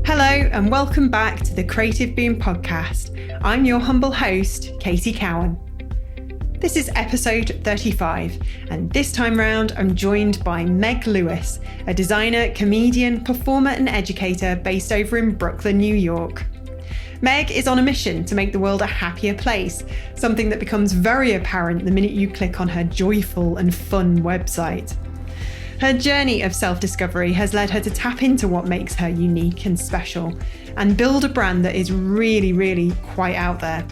Hello and welcome back to the Creative Boom podcast. I'm your humble host, Katie Cowan. This is episode 35, and this time round I'm joined by Meg Lewis, a designer, comedian, performer and educator based over in Brooklyn, New York. Meg is on a mission to make the world a happier place, something that becomes very apparent the minute you click on her joyful and fun website. Her journey of self-discovery has led her to tap into what makes her unique and special and build a brand that is really quite out there.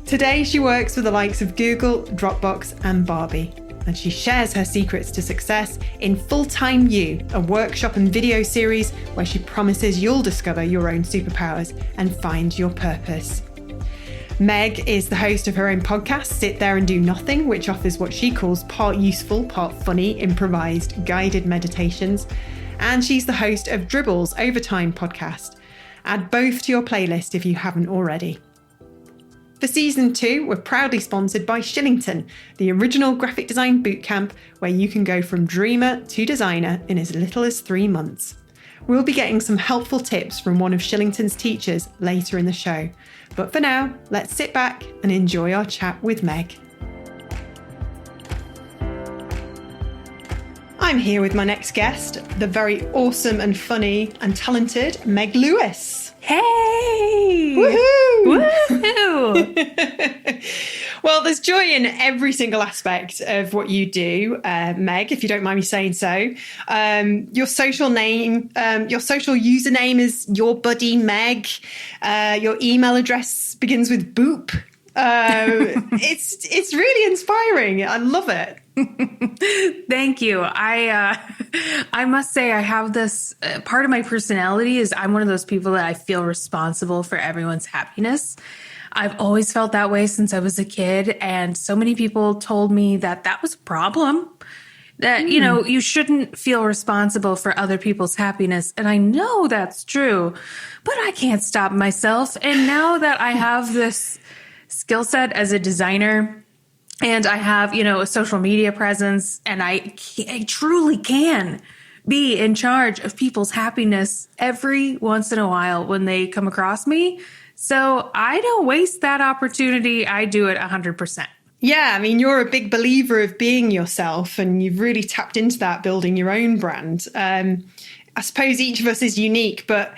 Today, she works with the likes of Google, Dropbox and Barbie, and she shares her secrets to success in Full-Time You, a workshop and video series where she promises you'll discover your own superpowers and find your purpose. Meg is the host of her own podcast, Sit There and Do Nothing, which offers what she calls part useful, part funny, improvised, guided meditations. And she's the host of Dribble's Overtime podcast. Add both to your playlist if you haven't already. For season 2, we're proudly sponsored by Shillington, the original graphic design bootcamp where you can go from dreamer to designer in as little as 3 months. We'll be getting some helpful tips from one of Shillington's teachers later in the show. But for now, let's sit back and enjoy our chat with Meg. I'm here with my next guest, the very awesome and funny and talented Meg Lewis. Hey! Woohoo! Woohoo! Well, there's joy in every single aspect of what you do, Meg, if you don't mind me saying so. Your social username is Your Buddy Meg. Your email address begins with Boop. It's really inspiring. I love it. Thank you. I must say I have this part of my personality is I'm one of those people that I feel responsible for everyone's happiness. I've always felt that way since I was a kid. And so many people told me that that was a problem, that, you know, you shouldn't feel responsible for other people's happiness. And I know that's true, but I can't stop myself. And now that I have this skill set as a designer and I have, you know, a social media presence and I truly can be in charge of people's happiness every once in a while when they come across me. So I don't waste that opportunity. I do it 100%. Yeah, I mean, you're a big believer of being yourself and you've really tapped into that building your own brand. I suppose each of us is unique, but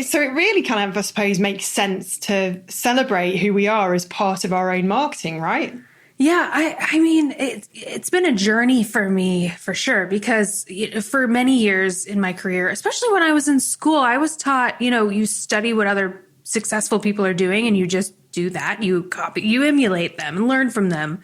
so it really kind of, I suppose, makes sense to celebrate who we are as part of our own marketing, right? Yeah, I mean, it's been a journey for me, for sure, because for many years in my career, especially when I was in school, I was taught, you know, you study what other successful people are doing and you just do that. You copy, you emulate them and learn from them.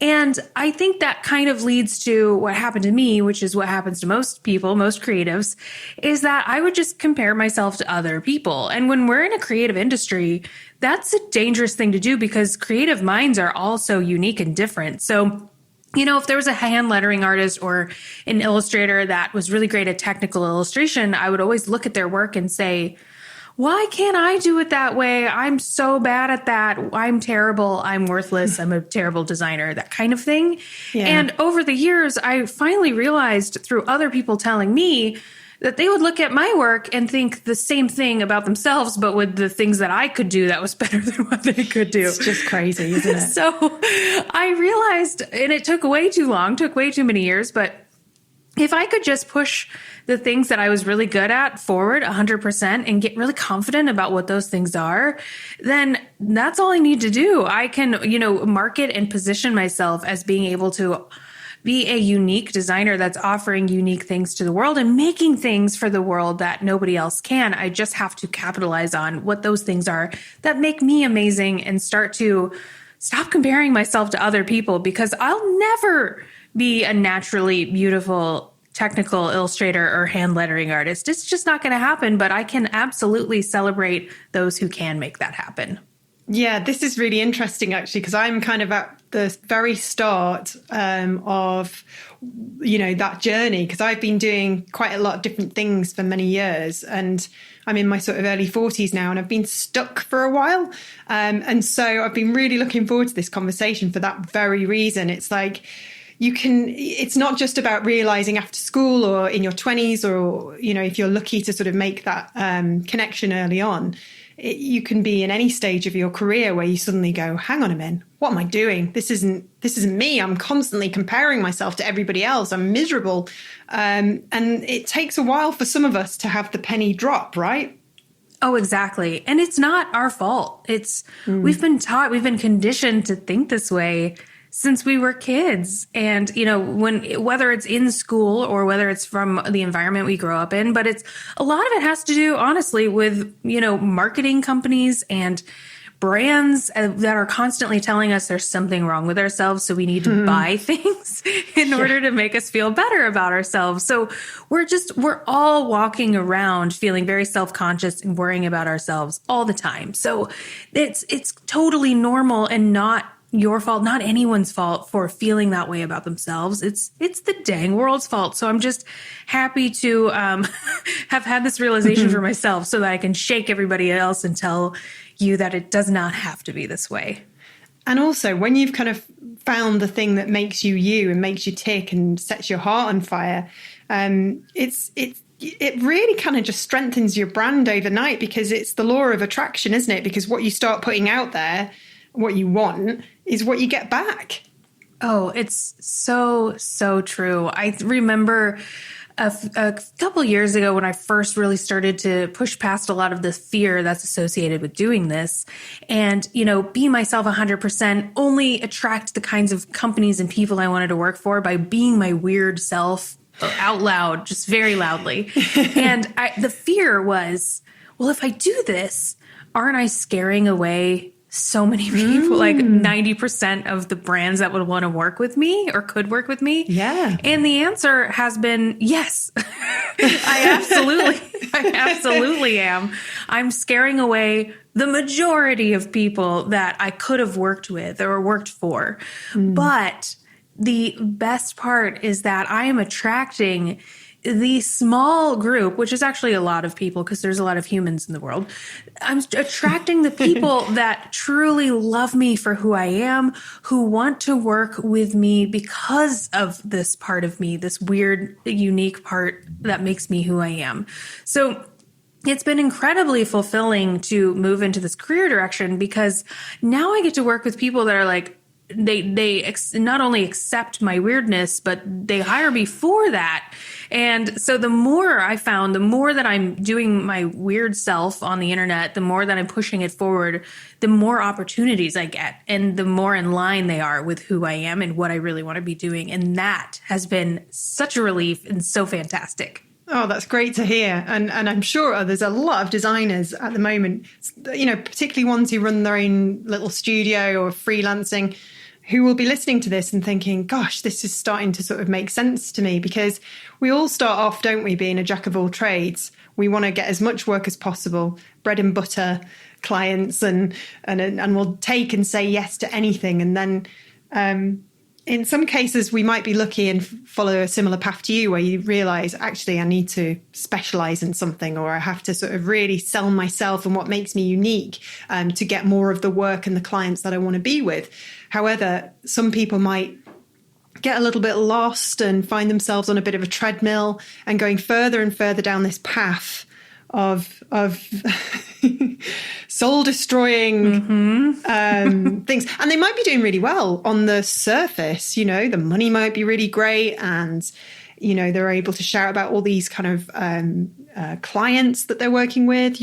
And I think that kind of leads to what happened to me, which is what happens to most people, most creatives, is that I would just compare myself to other people. And when we're in a creative industry, that's a dangerous thing to do because creative minds are all so unique and different. So, you know, if there was a hand lettering artist or an illustrator that was really great at technical illustration, I would always look at their work and say, why can't I do it that way? I'm so bad at that. I'm terrible. I'm worthless. I'm a terrible designer, that kind of thing. Yeah. And over the years, I finally realized through other people telling me that they would look at my work and think the same thing about themselves, but with the things that I could do that was better than what they could do. It's just crazy, isn't it? So I realized, and it took way too long, took way too many years, but if I could just push the things that I was really good at forward 100% and get really confident about what those things are, then that's all I need to do. I can, you know, market and position myself as being able to be a unique designer that's offering unique things to the world and making things for the world that nobody else can. I just have to capitalize on what those things are that make me amazing and start to stop comparing myself to other people, because I'll never be a naturally beautiful technical illustrator or hand lettering artist. It's just not going to happen, but I can absolutely celebrate those who can make that happen. Yeah, this is really interesting, actually, because I'm kind of at the very start of, you know, that journey, because I've been doing quite a lot of different things for many years, and I'm in my sort of early 40s now, and I've been stuck for a while. And so I've been really looking forward to this conversation for that very reason. It's like, it's not just about realizing after school or in your 20s, or, if you're lucky to sort of make that connection early on. You can be in any stage of your career where you suddenly go, hang on a minute, what am I doing? This isn't me. I'm constantly comparing myself to everybody else. I'm miserable. And it takes a while for some of us to have the penny drop, right? Oh, exactly. And it's not our fault. We've been conditioned to think this way since we were kids. And, whether it's in school or whether it's from the environment we grow up in, but a lot of it has to do, honestly, with, marketing companies and brands that are constantly telling us there's something wrong with ourselves. So we need to buy things in order to make us feel better about ourselves. So we're all walking around feeling very self-conscious and worrying about ourselves all the time. So it's totally normal and not your fault, not anyone's fault for feeling that way about themselves. It's the dang world's fault. So I'm just happy to have had this realization for myself so that I can shake everybody else and tell you that it does not have to be this way. And also, when you've kind of found the thing that makes you you and makes you tick and sets your heart on fire, it really kind of just strengthens your brand overnight, because it's the law of attraction, isn't it? Because what you start putting out there, what you want, is what you get back. Oh, it's so, so true. I remember a couple years ago when I first really started to push past a lot of the fear that's associated with doing this and, be myself 100%, only attract the kinds of companies and people I wanted to work for by being my weird self out loud, just very loudly. And the fear was, well, if I do this, aren't I scaring away so many people, like 90% of the brands that would want to work with me or could work with me? Yeah. And the answer has been yes. I absolutely am. I'm scaring away the majority of people that I could have worked with or worked for. But the best part is that I am attracting the small group, which is actually a lot of people because there's a lot of humans in the world. I'm attracting the people that truly love me for who I am, who want to work with me because of this part of me, this weird, unique part that makes me who I am. So it's been incredibly fulfilling to move into this career direction because now I get to work with people that are like, they not only accept my weirdness, but they hire me for that. And so the more I found, the more that I'm doing my weird self on the internet, the more that I'm pushing it forward, the more opportunities I get and the more in line they are with who I am and what I really want to be doing. And that has been such a relief and so fantastic. Oh, that's great to hear. And I'm sure there's a lot of designers at the moment, particularly ones who run their own little studio or freelancing, who will be listening to this and thinking, gosh, this is starting to sort of make sense to me, because we all start off, don't we, being a jack of all trades. We want to get as much work as possible, bread and butter clients, and we'll take and say yes to anything. And then in some cases, we might be lucky and follow a similar path to you, where you realize, actually, I need to specialize in something, or I have to sort of really sell myself and what makes me unique to get more of the work and the clients that I want to be with. However, some people might get a little bit lost and find themselves on a bit of a treadmill and going further and further down this path of soul destroying things. And they might be doing really well on the surface. The money might be really great, and they're able to shout about all these kind of clients that they're working with.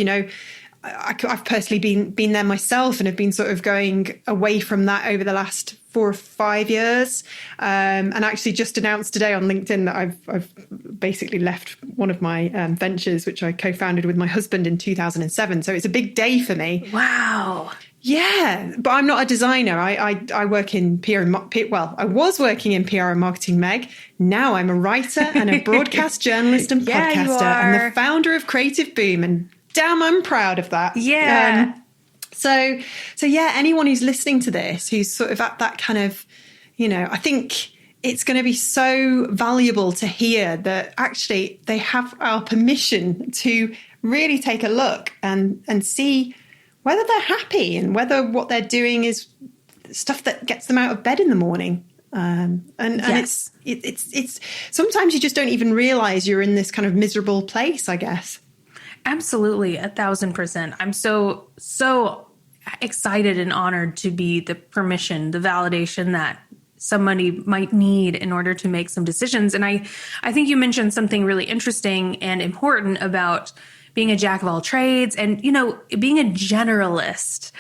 I've personally been there myself and have been sort of going away from that over the last 4 or 5 years, and actually just announced today on LinkedIn that I've basically left one of my ventures, which I co-founded with my husband in 2007. So it's a big day for me. Wow. Yeah, but I'm not a designer. I work in PR and I was working in PR and marketing, Meg. Now I'm a writer and a broadcast journalist and podcaster and the founder of Creative Boom, and damn, I'm proud of that. Yeah. So yeah, anyone who's listening to this, who's sort of at that kind of, I think it's going to be so valuable to hear that actually they have our permission to really take a look and see whether they're happy and whether what they're doing is stuff that gets them out of bed in the morning. Yes. It's sometimes you just don't even realize you're in this kind of miserable place, I guess. Absolutely. 1,000%. I'm so excited and honored to be the permission, the validation that somebody might need in order to make some decisions. And I think you mentioned something really interesting and important about being a jack of all trades and, being a generalist.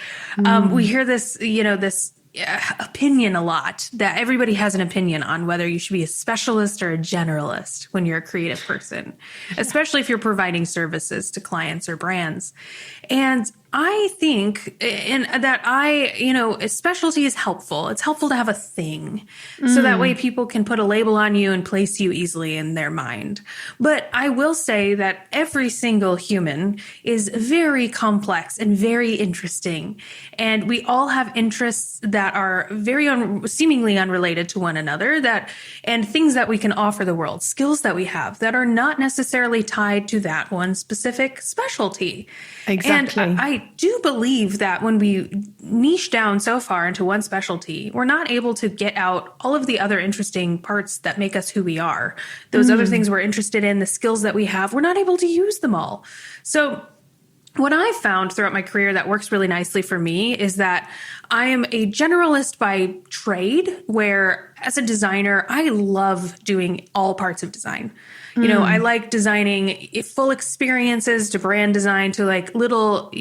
We hear this, this opinion a lot, that everybody has an opinion on whether you should be a specialist or a generalist when you're a creative person, especially if you're providing services to clients or brands. And I think a specialty is helpful. It's helpful to have a thing. So that way people can put a label on you and place you easily in their mind. But I will say that every single human is very complex and very interesting. And we all have interests that are very seemingly unrelated to one another, and things that we can offer the world, skills that we have that are not necessarily tied to that one specific specialty. Exactly. And I do believe that when we niche down so far into one specialty, we're not able to get out all of the other interesting parts that make us who we are. Those other things we're interested in, the skills that we have, we're not able to use them all. So what I found throughout my career that works really nicely for me is that I am a generalist by trade, where as a designer, I love doing all parts of design. I like designing full experiences, to brand design, to like little,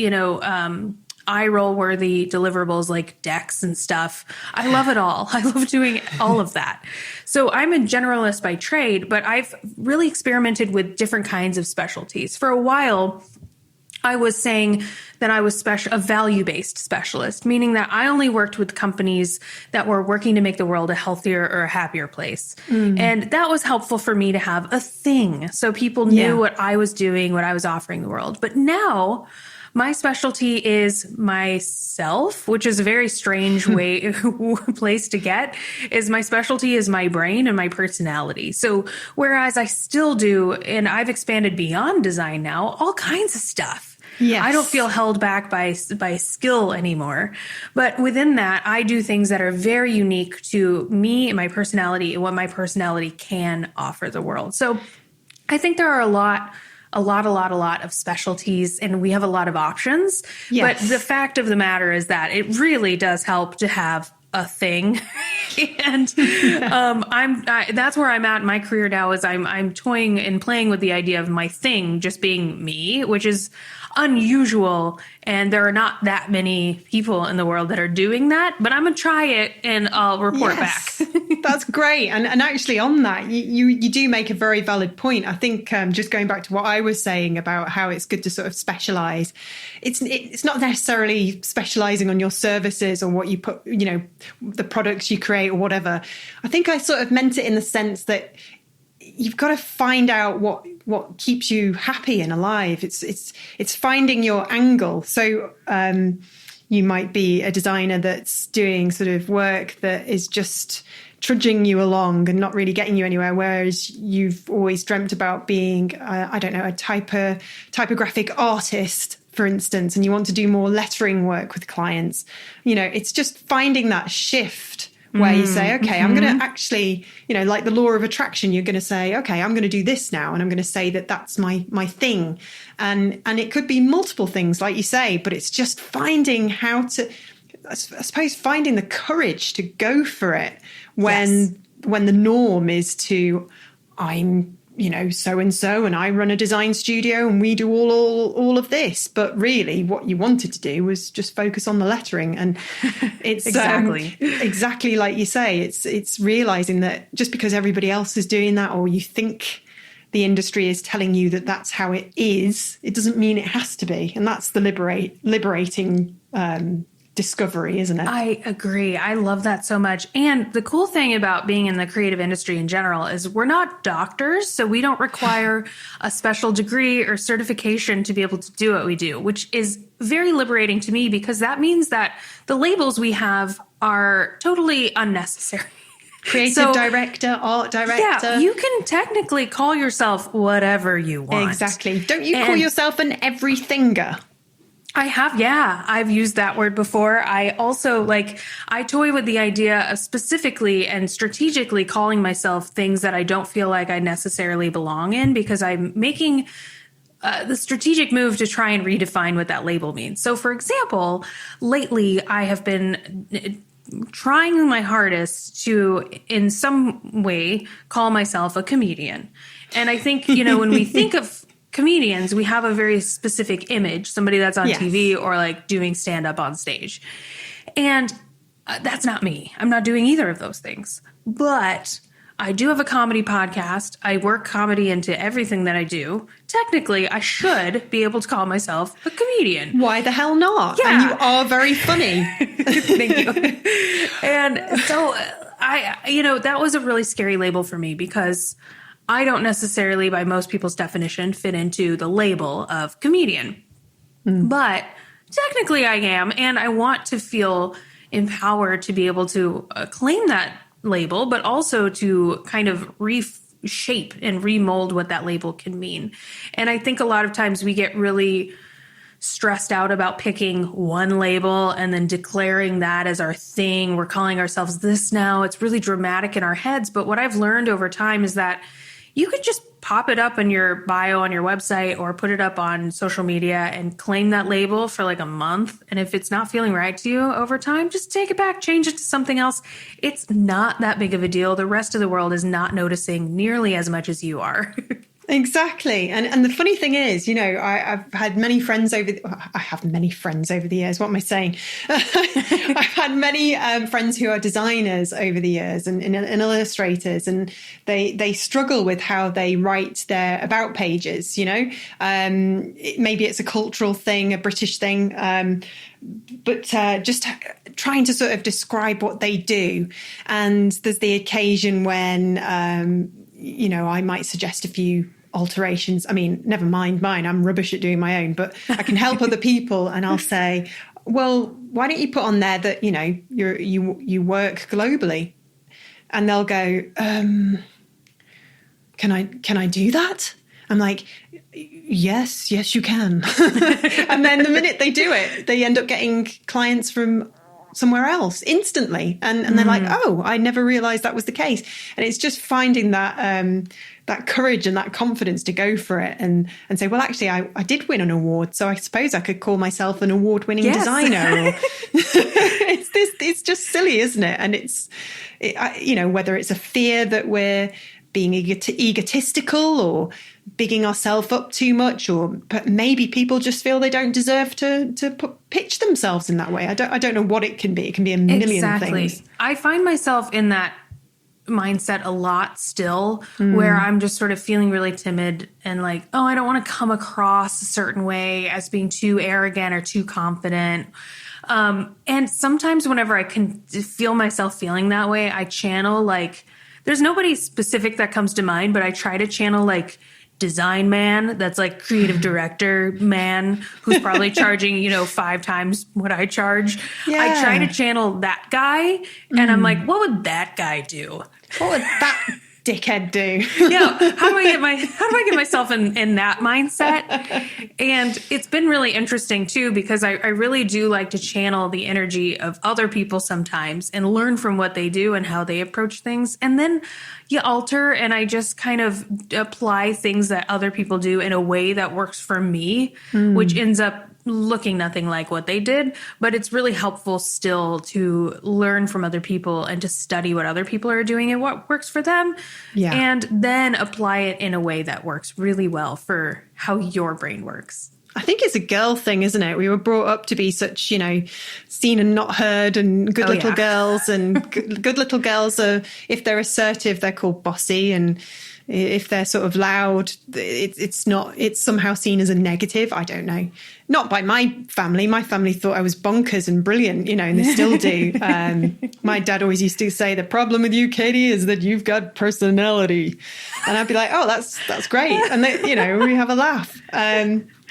eye roll worthy deliverables like decks and stuff. I love it all. I love doing all of that. So I'm a generalist by trade, but I've really experimented with different kinds of specialties. For a while, I was saying that I was a value-based specialist, meaning that I only worked with companies that were working to make the world a healthier or a happier place. And that was helpful for me to have a thing, so people knew what I was doing, what I was offering the world. But now my specialty is myself, which is a very strange place to get. My specialty is my brain and my personality. So whereas I still do, and I've expanded beyond design now, all kinds of stuff. Yes. I don't feel held back by skill anymore. But within that, I do things that are very unique to me and my personality and what my personality can offer the world. So I think there are a lot of specialties, and we have a lot of options. Yes. But the fact of the matter is that it really does help to have a thing. And that's where I'm at in my career now, is I'm toying and playing with the idea of my thing just being me, which is unusual. And there are not that many people in the world that are doing that, but I'm going to try it and I'll report back. That's great. And actually on that, you do make a very valid point. I think just going back to what I was saying about how it's good to sort of specialize, it's not necessarily specializing on your services or what you put, the products you create or whatever. I think I sort of meant it in the sense that you've got to find out what keeps you happy and alive. It's finding your angle. So you might be a designer that's doing sort of work that is just trudging you along and not really getting you anywhere, whereas you've always dreamt about being, a typographic artist, for instance, and you want to do more lettering work with clients. It's just finding that shift where you say, okay, I'm going to actually, like the law of attraction, you're going to say, okay, I'm going to do this now. And I'm going to say that that's my thing. And it could be multiple things, like you say, but it's just finding how to, I suppose, finding the courage to go for it when the norm is to, I'm, so-and-so, and I run a design studio and we do all of this. But really what you wanted to do was just focus on the lettering. And it's exactly like you say, it's realizing that just because everybody else is doing that, or you think the industry is telling you that that's how it is, it doesn't mean it has to be. And that's the liberating discovery, isn't it? I agree. I love that so much. And the cool thing about being in the creative industry in general is we're not doctors, so we don't require a special degree or certification to be able to do what we do, which is very liberating to me, because that means that the labels we have are totally unnecessary. Creative director, art director. Yeah, you can technically call yourself whatever you want. Exactly. Don't you call yourself an everythinger? I have, yeah. I've used that word before. I also I toy with the idea of specifically and strategically calling myself things that I don't feel like I necessarily belong in, because I'm making the strategic move to try and redefine what that label means. So, for example, lately I have been trying my hardest to, in some way, call myself a comedian. And I think, when we think of comedians, we have a very specific image, somebody that's on TV or doing stand up on stage. And that's not me. I'm not doing either of those things. But I do have a comedy podcast. I work comedy into everything that I do. Technically, I should be able to call myself a comedian. Why the hell not? Yeah. And you are very funny. Thank you. And so that was a really scary label for me, because I don't necessarily, by most people's definition, fit into the label of comedian. But technically I am, and I want to feel empowered to be able to claim that label, but also to kind of reshape and remold what that label can mean. And I think a lot of times we get really stressed out about picking one label and then declaring that as our thing. We're calling ourselves this now. It's really dramatic in our heads. But what I've learned over time is that you could just pop it up in your bio on your website or put it up on social media and claim that label for a month. And if it's not feeling right to you over time, just take it back, change it to something else. It's not that big of a deal. The rest of the world is not noticing nearly as much as you are. Exactly. And the funny thing is, I've had many friends I have many friends over the years. What am I saying? I've had many friends who are designers over the years and illustrators, and they struggle with how they write their about pages, maybe it's a cultural thing, a British thing, but just trying to sort of describe what they do. And there's the occasion when, I might suggest a few alterations. I mean, never mind mine. I'm rubbish at doing my own, but I can help other people. And I'll say, well, why don't you put on there that, you work globally? And they'll go, can I do that? I'm like, yes, you can. And then the minute they do it, they end up getting clients from somewhere else instantly. And they're like, oh, I never realized that was the case. And it's just finding that courage and that confidence to go for it and say, well, actually, I did win an award, so I suppose I could call myself an award-winning designer. It's just silly, isn't it? And whether it's a fear that we're being egotistical or bigging ourselves up too much, but maybe people just feel they don't deserve to pitch themselves in that way. I don't know what it can be. It can be a million things. I find myself in that mindset a lot still, where I'm just sort of feeling really timid and I don't want to come across a certain way as being too arrogant or too confident. And sometimes whenever I can feel myself feeling that way, I channel there's nobody specific that comes to mind, but I try to channel design man, that's creative director man, who's probably charging 5 times what I charge. Yeah. I try to channel that guy, and I'm like, what would that guy do? What would that dickhead do? How do I get myself in that mindset? And it's been really interesting too, because I really do like to channel the energy of other people sometimes and learn from what they do and how they approach things. And then you alter, and I just kind of apply things that other people do in a way that works for me, which ends up looking nothing like what they did. But it's really helpful still to learn from other people and to study what other people are doing and what works for them. Yeah. And then apply it in a way that works really well for how your brain works. I think it's a girl thing, isn't it? We were brought up to be such, seen and not heard, and good little girls. And good little girls are, if they're assertive, they're called bossy. And if they're sort of loud, it's somehow seen as a negative. I don't know. Not by my family. My family thought I was bonkers and brilliant, and they still do. My dad always used to say, the problem with you, Katie, is that you've got personality. And I'd be like, oh, that's great. And we have a laugh.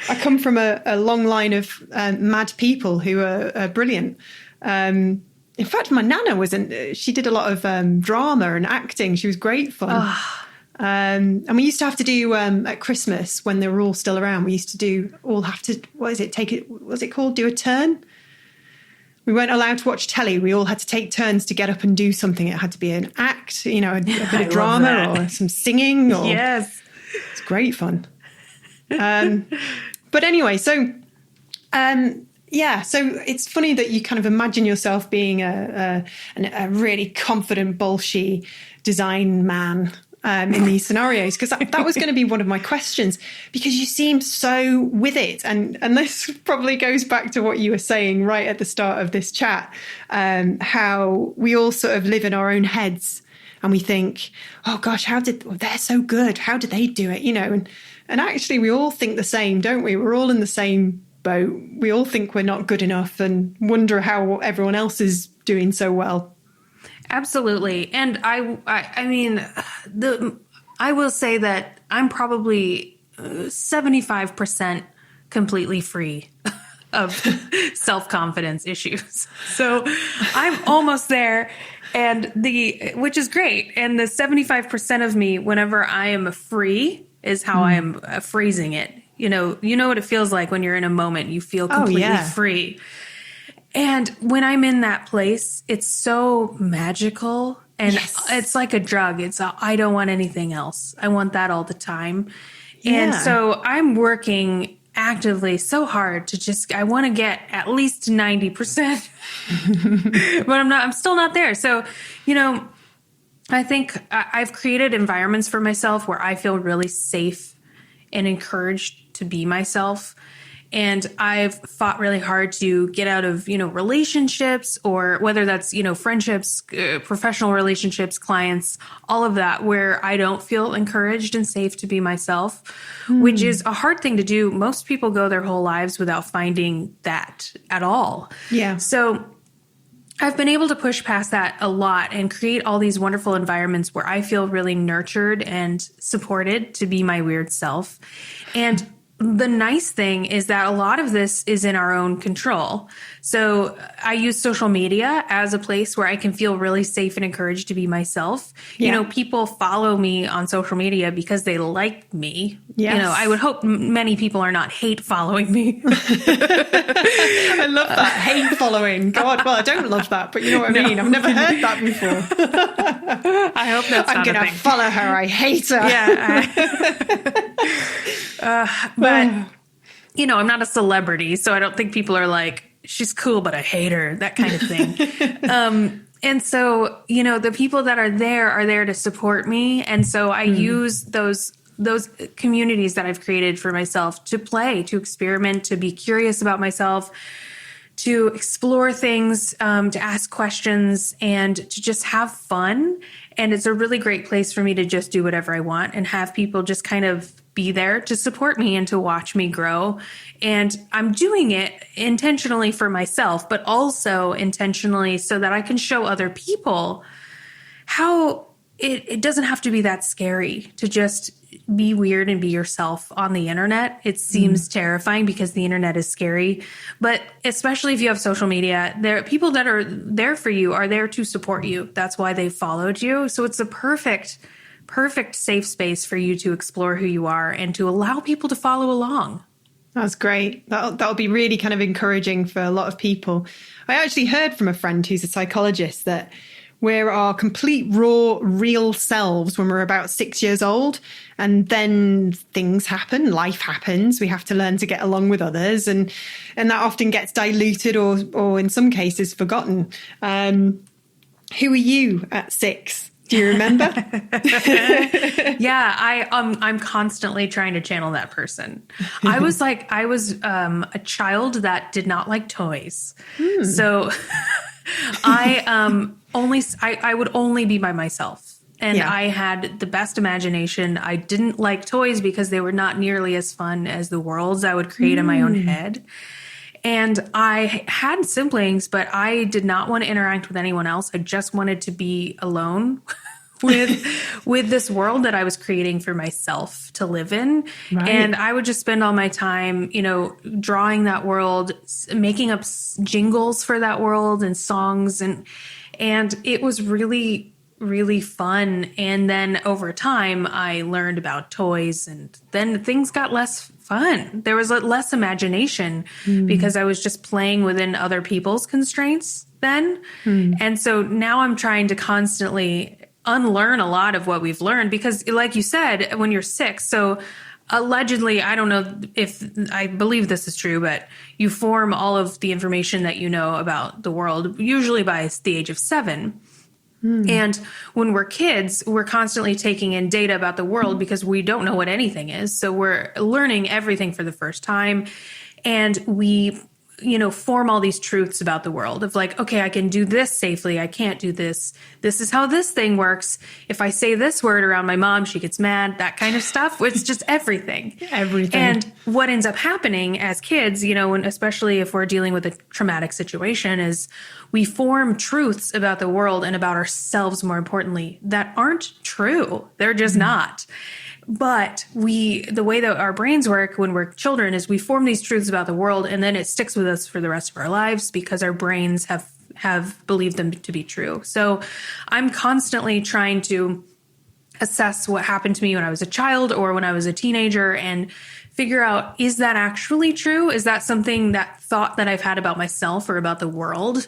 I come from a long line of mad people who are brilliant. In fact, my nana she did a lot of drama and acting. She was great fun. And we used to have to do at Christmas when they were all still around. We used to do what is it? What's it called? Do a turn. We weren't allowed to watch telly. We all had to take turns to get up and do something. It had to be an act, a bit of drama or some singing. Or, yes, it's great fun. But anyway, so it's funny that you kind of imagine yourself being a really confident, bolshy design man in these scenarios, because that was going to be one of my questions, because you seem so with it. And this probably goes back to what you were saying right at the start of this chat, how we all sort of live in our own heads and we think, oh gosh, they're so good. How did they do it? And actually we all think the same, don't we? We're all in the same boat. We all think we're not good enough and wonder how everyone else is doing so well. Absolutely. And I mean, I will say that I'm probably 75% completely free of self-confidence issues. So I'm almost there, which is great. And the 75% of me, whenever I am free, is how I am phrasing it. You know what it feels like when you're in a moment, you feel completely free. And when I'm in that place, it's so magical, and it's like a drug. I don't want anything else. I want that all the time. Yeah. And so I'm working actively so hard I want to get at least 90%, but I'm still not there. So, I think I've created environments for myself where I feel really safe and encouraged to be myself. And I've fought really hard to get out of, relationships, or whether that's, friendships, professional relationships, clients, all of that, where I don't feel encouraged and safe to be myself, which is a hard thing to do. Most people go their whole lives without finding that at all. Yeah. So I've been able to push past that a lot and create all these wonderful environments where I feel really nurtured and supported to be my weird self. And the nice thing is that a lot of this is in our own control. So I use social media as a place where I can feel really safe and encouraged to be myself. Yeah. People follow me on social media because they like me. Yes. I would hope many people are not hate following me. I love that. Hate following. God, well, I don't love that, but you know what I mean? I've never heard that before. I hope that's I'm going to follow her. I hate her. Yeah. But, I'm not a celebrity, so I don't think people are like, she's cool, but I hate her, that kind of thing. And so, the people that are there to support me. And so I use those communities that I've created for myself to play, to experiment, to be curious about myself, to explore things, to ask questions, and to just have fun. And it's a really great place for me to just do whatever I want and have people just kind of be there to support me and to watch me grow. And I'm doing it intentionally for myself, but also intentionally so that I can show other people how it doesn't have to be that scary to just be weird and be yourself on the internet. It seems terrifying because the internet is scary, but especially if you have social media, there people that are there for you are there to support you. That's why they followed you. So it's a perfect safe space for you to explore who you are and to allow people to follow along. That's great. That'll be really kind of encouraging for a lot of people. I actually heard from a friend who's a psychologist that we're our complete, raw, real selves when we're about 6 years old. And then things happen, life happens. We have to learn to get along with others. And that often gets diluted or in some cases forgotten. Who are you at 6? Do you remember? Yeah, I'm constantly trying to channel that person. I was a child that did not like toys. So I would only be by myself. And I had the best imagination. I didn't like toys because they were not nearly as fun as the worlds I would create in my own head. And I had siblings, but I did not want to interact with anyone else. I just wanted to be alone with this world that I was creating for myself to live in. Right. And I would just spend all my time, drawing that world, making up jingles for that world and songs. And it was really really fun. And then over time, I learned about toys, and then things got less fun. There was less imagination because I was just playing within other people's constraints then. And so now I'm trying to constantly unlearn a lot of what we've learned because, like you said, when you're 6, so allegedly, I don't know if I believe this is true, but you form all of the information that you know about the world, usually by the age of 7. And when we're kids, we're constantly taking in data about the world because we don't know what anything is. So we're learning everything for the first time. And we, form all these truths about the world of like, okay, I can do this safely. I can't do this. This is how this thing works. If I say this word around my mom, she gets mad, that kind of stuff. It's just everything. Everything. And what ends up happening as kids, and especially if we're dealing with a traumatic situation, is we form truths about the world and about ourselves, more importantly, that aren't true. They're just not. But the way that our brains work when we're children is we form these truths about the world, and then it sticks with us for the rest of our lives because our brains have believed them to be true. So I'm constantly trying to assess what happened to me when I was a child or when I was a teenager and figure out, is that actually true? Is that something, that thought that I've had about myself or about the world?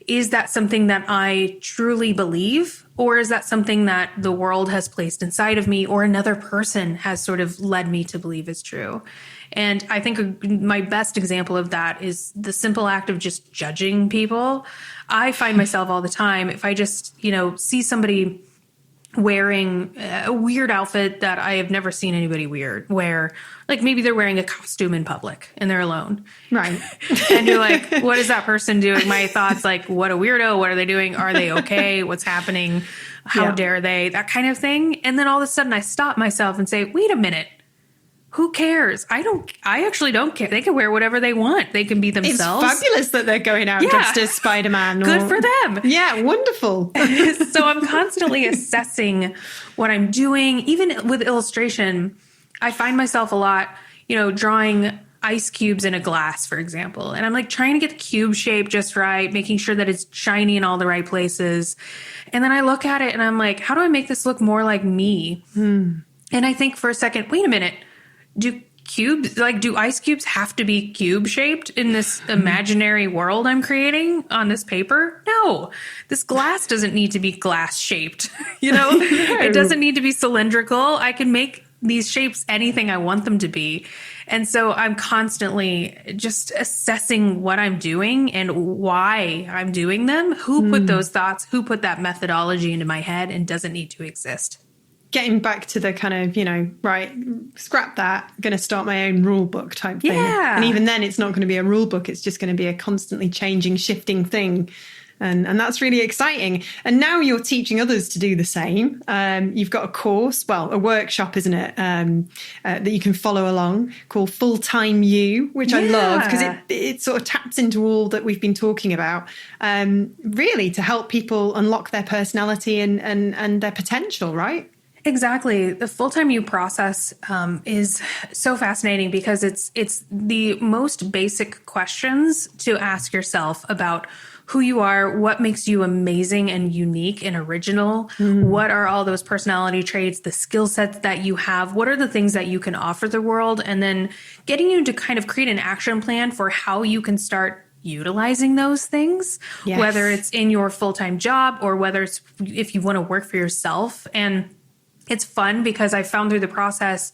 Is that something that I truly believe? Or is that something that the world has placed inside of me or another person has sort of led me to believe is true? And I think my best example of that is the simple act of just judging people. I find myself all the time, if I just, see somebody wearing a weird outfit that I have never seen anybody wear, like maybe they're wearing a costume in public and they're alone. Right. And you're like, what is that person doing? My thoughts like, what a weirdo. What are they doing? Are they okay? What's happening? How dare they? That kind of thing. And then all of a sudden I stop myself and say, wait a minute. Who cares? I actually don't care. They can wear whatever they want. They can be themselves. It's fabulous that they're going out dressed as Spider-Man. Good for them. Yeah, wonderful. So I'm constantly assessing what I'm doing. Even with illustration, I find myself a lot, drawing ice cubes in a glass, for example. And I'm like trying to get the cube shape just right, making sure that it's shiny in all the right places. And then I look at it and I'm like, how do I make this look more like me? And I think for a second, wait a minute. Do ice cubes have to be cube shaped in this imaginary world I'm creating on this paper? No, this glass doesn't need to be glass shaped. It doesn't need to be cylindrical. I can make these shapes anything I want them to be. And so I'm constantly just assessing what I'm doing and why I'm doing them. Who put those thoughts, who put that methodology into my head and doesn't need to exist. Getting back to the kind of, right, scrap that, going to start my own rule book type thing. Yeah. And even then it's not going to be a rule book. It's just going to be a constantly changing, shifting thing. And that's really exciting. And now you're teaching others to do the same. You've got a course, a workshop, isn't it, that you can follow along called Full-Time You, which I love because it sort of taps into all that we've been talking about, really to help people unlock their personality and their potential, right? Exactly. The Full-Time You process is so fascinating because it's the most basic questions to ask yourself about who you are, what makes you amazing and unique and original, what are all those personality traits, the skill sets that you have, what are the things that you can offer the world, and then getting you to kind of create an action plan for how you can start utilizing those things, whether it's in your full-time job or whether it's if you want to work for yourself. And it's fun because I found through the process,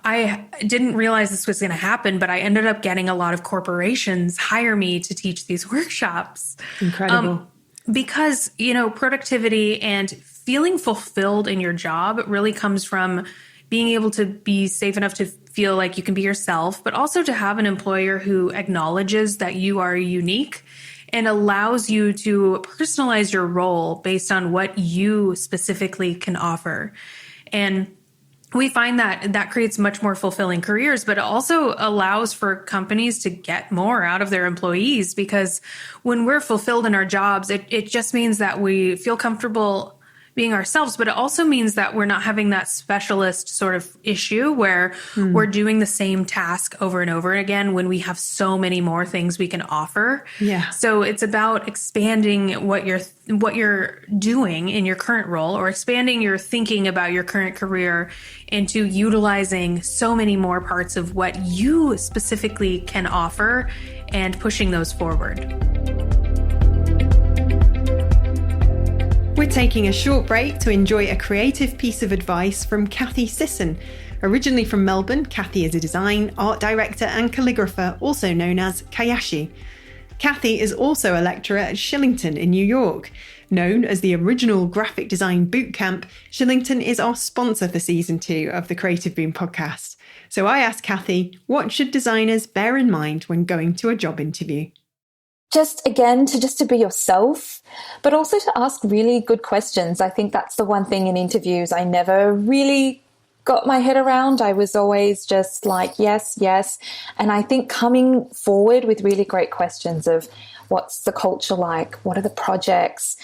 I didn't realize this was going to happen, but I ended up getting a lot of corporations hire me to teach these workshops. Incredible. Because, productivity and feeling fulfilled in your job really comes from being able to be safe enough to feel like you can be yourself, but also to have an employer who acknowledges that you are unique and allows you to personalize your role based on what you specifically can offer. And we find that creates much more fulfilling careers, but it also allows for companies to get more out of their employees because when we're fulfilled in our jobs, it just means that we feel comfortable being ourselves, but it also means that we're not having that specialist sort of issue where we're doing the same task over and over again when we have so many more things we can offer. Yeah. So it's about expanding what you're doing in your current role, or expanding your thinking about your current career into utilizing so many more parts of what you specifically can offer and pushing those forward. We're taking a short break to enjoy a creative piece of advice from Kathy Sisson. Originally from Melbourne, Kathy is a design, art director and calligrapher, also known as Kayashi. Kathy is also a lecturer at Shillington in New York. Known as the original graphic design bootcamp, Shillington is our sponsor for season 2 of the Creative Boom podcast. So I asked Kathy, what should designers bear in mind when going to a job interview? Just to be yourself, but also to ask really good questions. I think that's the one thing in interviews I never really got my head around. I was always just like, yes. And I think coming forward with really great questions of what's the culture like? What are the projects?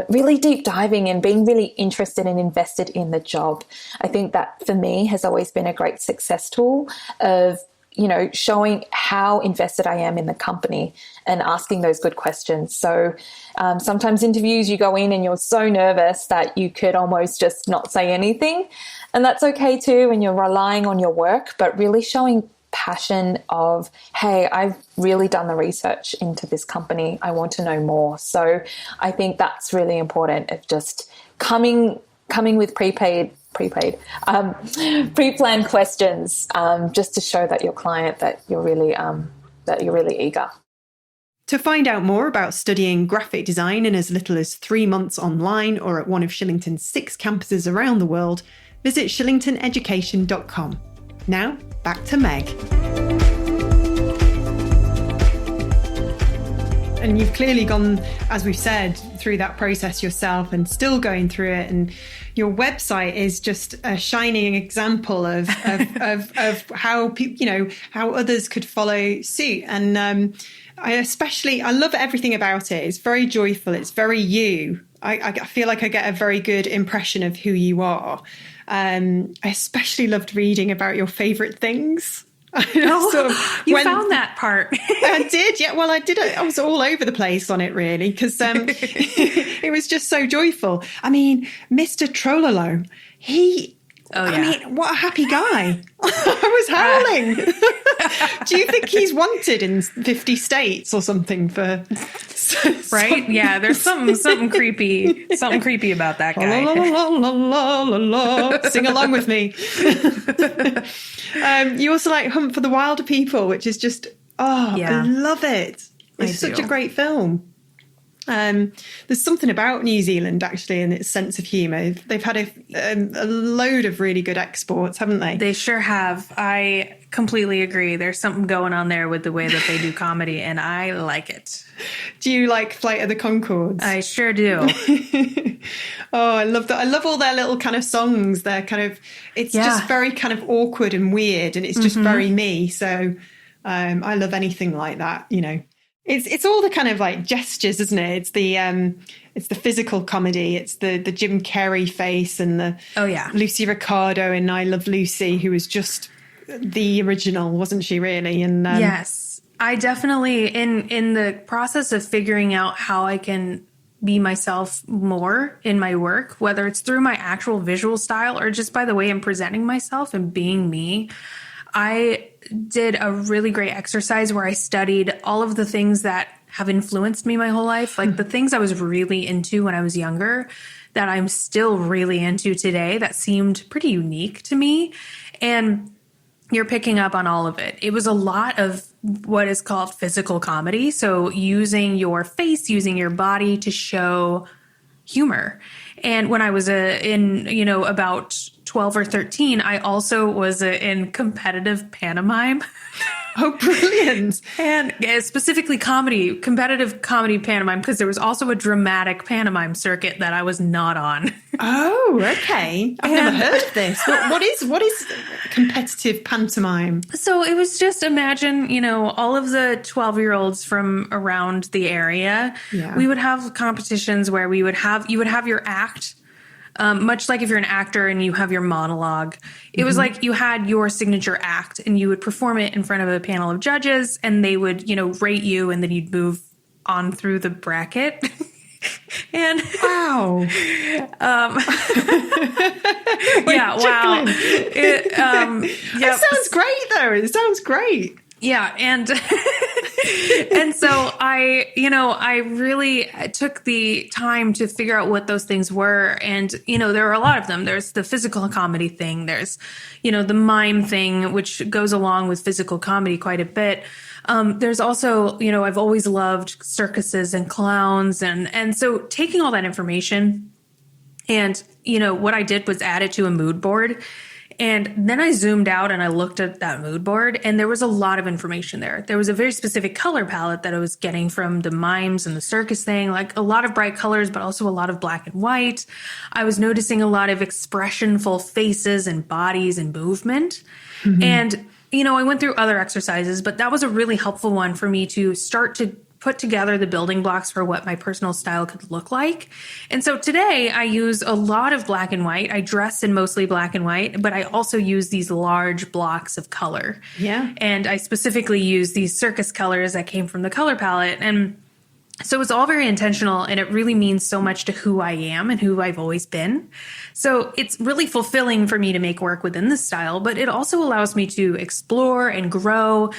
Really deep diving and being really interested and invested in the job. I think that for me has always been a great success tool of showing how invested I am in the company and asking those good questions. So sometimes interviews, you go in and you're so nervous that you could almost just not say anything. And that's okay too, and you're relying on your work, but really showing passion of, hey, I've really done the research into this company. I want to know more. So I think that's really important, of just coming with pre-planned questions, just to show that your client that you're really eager. To find out more about studying graphic design in as little as 3 months online or at one of Shillington's 6 campuses around the world, visit shillingtoneducation.com. Now, back to Meg. And you've clearly gone, as we've said, through that process yourself and still going through it. And your website is just a shining example of how people, how others could follow suit. And I love everything about it. It's very joyful. It's very you. I feel like I get a very good impression of who you are. I especially loved reading about your favourite things. You found that part. I did, yeah. Well, I did. I was all over the place on it, really, because it was just so joyful. I mean, Mr. Trololo, I mean, what a happy guy. I was houling. Do you think he's wanted in 50 states or something for... Right? Yeah, there's something creepy about that guy. La, la, la, la, la, la. Sing along with me. You also like Hunt for the Wilder People, which is just, I love it. It's such a great film. There's something about New Zealand, actually, and its sense of humour. They've had a load of really good exports, haven't they? They sure have. I completely agree. There's something going on there with the way that they do comedy, and I like it. Do you like Flight of the Conchords? I sure do. Oh, I love that. I love all their little kind of songs. They're kind of, it's just very kind of awkward and weird, and it's just very me. So I love anything like that, It's all the kind of like gestures, isn't it? It's the physical comedy. It's the Jim Carrey face and the Lucy Ricardo in I Love Lucy, who was just the original, wasn't she? Really? And yes, I definitely in the process of figuring out how I can be myself more in my work, whether it's through my actual visual style or just by the way I'm presenting myself and being me. I did a really great exercise where I studied all of the things that have influenced me my whole life, like the things I was really into when I was younger that I'm still really into today that seemed pretty unique to me. And you're picking up on all of it. It was a lot of what is called physical comedy. So using your face, using your body to show humor. And when I was about 12 or 13, I also was in competitive pantomime. Oh, brilliant. And specifically competitive comedy pantomime, because there was also a dramatic pantomime circuit that I was not on. Oh, okay. I've never heard of this. What is competitive pantomime? So it was just, imagine, all of the 12-year-olds from around the area. Yeah. We would have competitions where you would have your act much like if you're an actor and you have your monologue. It was like you had your signature act and you would perform it in front of a panel of judges and they would, rate you and then you'd move on through the bracket. And wow. Yeah, wow. It sounds great though. It sounds great. Yeah. And so I really took the time to figure out what those things were. And, there are a lot of them. There's the physical comedy thing. There's, the mime thing, which goes along with physical comedy quite a bit. There's also, I've always loved circuses and clowns. And so taking all that information and, what I did was add it to a mood board. And then I zoomed out and I looked at that mood board and there was a lot of information there. There was a very specific color palette that I was getting from the mimes and the circus thing, like a lot of bright colors, but also a lot of black and white. I was noticing a lot of expressionful faces and bodies and movement. And, I went through other exercises, but that was a really helpful one for me to start to put together the building blocks for what my personal style could look like. And so today I use a lot of black and white. I dress in mostly black and white, but I also use these large blocks of color. Yeah. And I specifically use these circus colors that came from the color palette. And so it's all very intentional and it really means so much to who I am and who I've always been. So it's really fulfilling for me to make work within this style, but it also allows me to explore and grow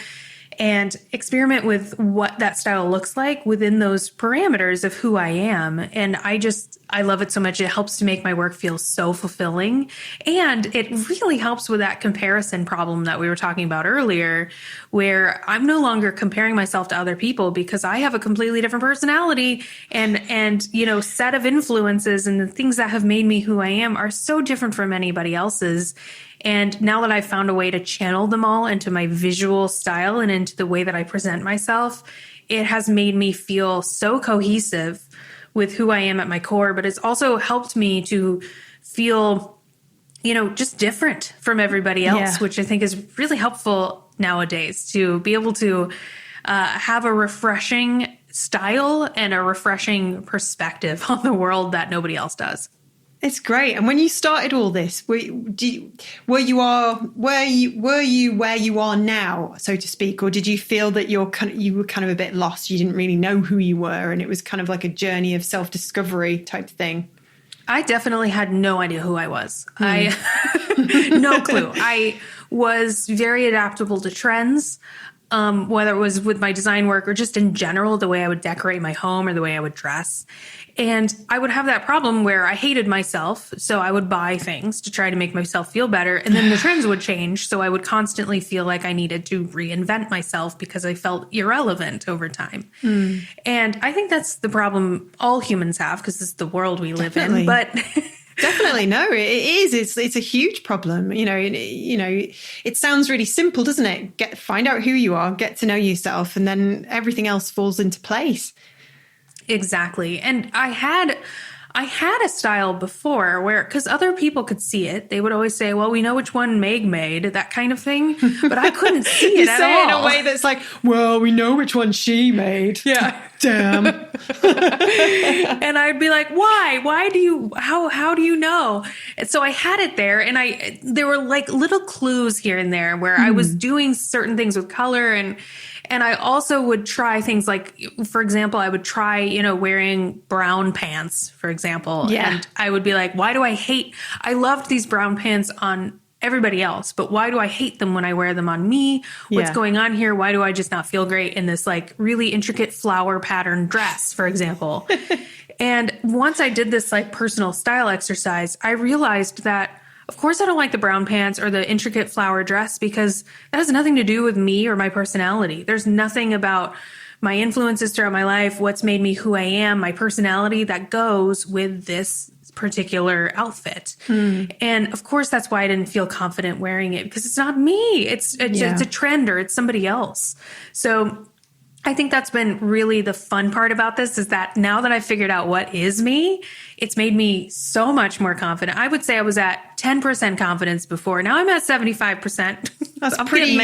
and experiment with what that style looks like within those parameters of who I am. And I love it so much. It helps to make my work feel so fulfilling. And it really helps with that comparison problem that we were talking about earlier, where I'm no longer comparing myself to other people because I have a completely different personality and set of influences, and the things that have made me who I am are so different from anybody else's. And now that I've found a way to channel them all into my visual style and into the way that I present myself, it has made me feel so cohesive with who I am at my core, but it's also helped me to feel, just different from everybody else, which I think is really helpful nowadays to be able to have a refreshing style and a refreshing perspective on the world that nobody else does. It's great. And when you started all this, were you where you are now, so to speak, or did you feel that you were kind of a bit lost? You didn't really know who you were, and it was kind of like a journey of self-discovery type thing? I definitely had no idea who I was. No clue. I was very adaptable to trends. Whether it was with my design work or just in general, the way I would decorate my home or the way I would dress. And I would have that problem where I hated myself. So I would buy things to try to make myself feel better. And then the trends would change. So I would constantly feel like I needed to reinvent myself because I felt irrelevant over time. And I think that's the problem all humans have because this is the world we live in. But definitely. No, it is. It's a huge problem. It sounds really simple, doesn't it? Find out who you are, get to know yourself, and then everything else falls into place. Exactly. And I had a style before where, because other people could see it, they would always say, well, we know which one Meg made, that kind of thing. But I couldn't see it at all. You say it in a way that's like, well, we know which one she made. Yeah. Damn. And I'd be like, why? How do you know? And so I had it there, and there were like little clues here and there where I was doing certain things with color, and I also would try things like, for example, I would try, wearing brown pants, for example. Yeah. And I would be like, I loved these brown pants on everybody else, but why do I hate them when I wear them on me? What's going on here? Why do I just not feel great in this like really intricate flower pattern dress, for example? And once I did this like personal style exercise, I realized that of course I don't like the brown pants or the intricate flower dress because that has nothing to do with me or my personality. There's nothing about my influences throughout my life, what's made me who I am, my personality that goes with this particular outfit. And of course, that's why I didn't feel confident wearing it because it's not me. It's a trend or it's somebody else. So I think that's been really the fun part about this is that now that I've figured out what is me, it's made me so much more confident. I would say I was at 10% confidence before. Now I'm at 75%. That's pretty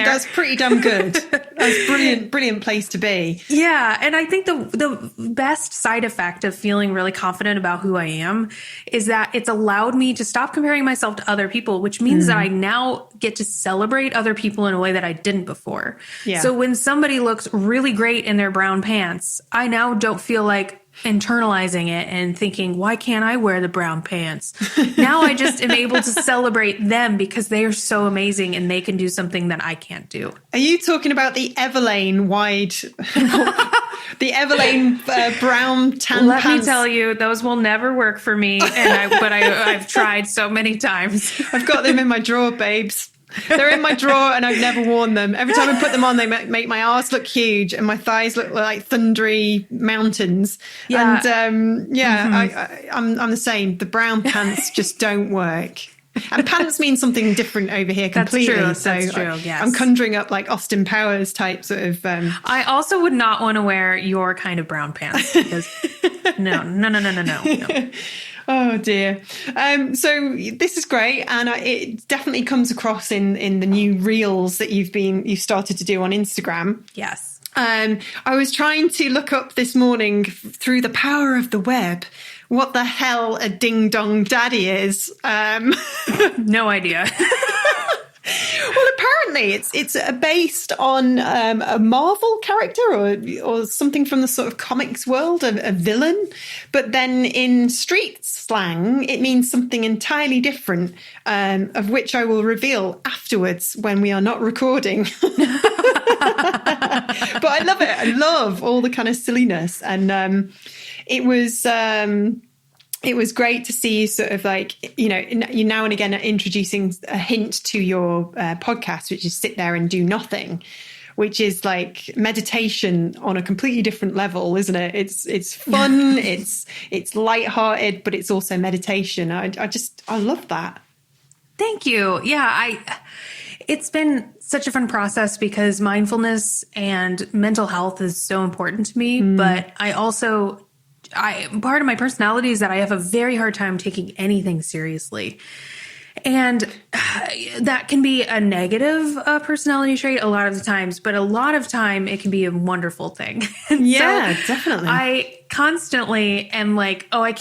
damn good. That's brilliant place to be. Yeah. And I think the best side effect of feeling really confident about who I am is that it's allowed me to stop comparing myself to other people, which means that I now get to celebrate other people in a way that I didn't before. Yeah. So when somebody looks really great in their brown pants, I now don't feel like internalizing it and thinking, why can't I wear the brown pants? Now I just am able to celebrate them because they are so amazing and they can do something that I can't do. Are you talking about the Everlane the Everlane brown tan Let pants? me tell you, those will never work for me. But I've tried so many times. I've got them in my drawer, babes. They're in my drawer and I've never worn them. Every time I put them on, they make my arse look huge and my thighs look like thundery mountains. Yeah. And I'm the same. The brown pants just don't work. And pants mean something different over here completely. That's true. Yes. I'm conjuring up like Austin Powers type sort of. I also would not want to wear your kind of brown pants because no. Oh dear. So this is great, and it definitely comes across in the new reels that you've started to do on Instagram. Yes. I was trying to look up this morning through the power of the web what the hell a ding dong daddy is. No idea. Well, apparently it's based on a Marvel character or something from the sort of comics world, a villain. But then in street slang, it means something entirely different, of which I will reveal afterwards when we are not recording. But I love it. I love all the kind of silliness. And it was great to see you sort of like, you now and again are introducing a hint to your podcast, which is sit there and do nothing, which is like meditation on a completely different level, isn't it? It's fun, it's lighthearted, but it's also meditation. I love that. Thank you. Yeah, it's been such a fun process because mindfulness and mental health is so important to me, but part of my personality is that I have a very hard time taking anything seriously. And that can be a negative personality trait a lot of the times, but a lot of time it can be a wonderful thing. Yeah, definitely. I constantly am like, I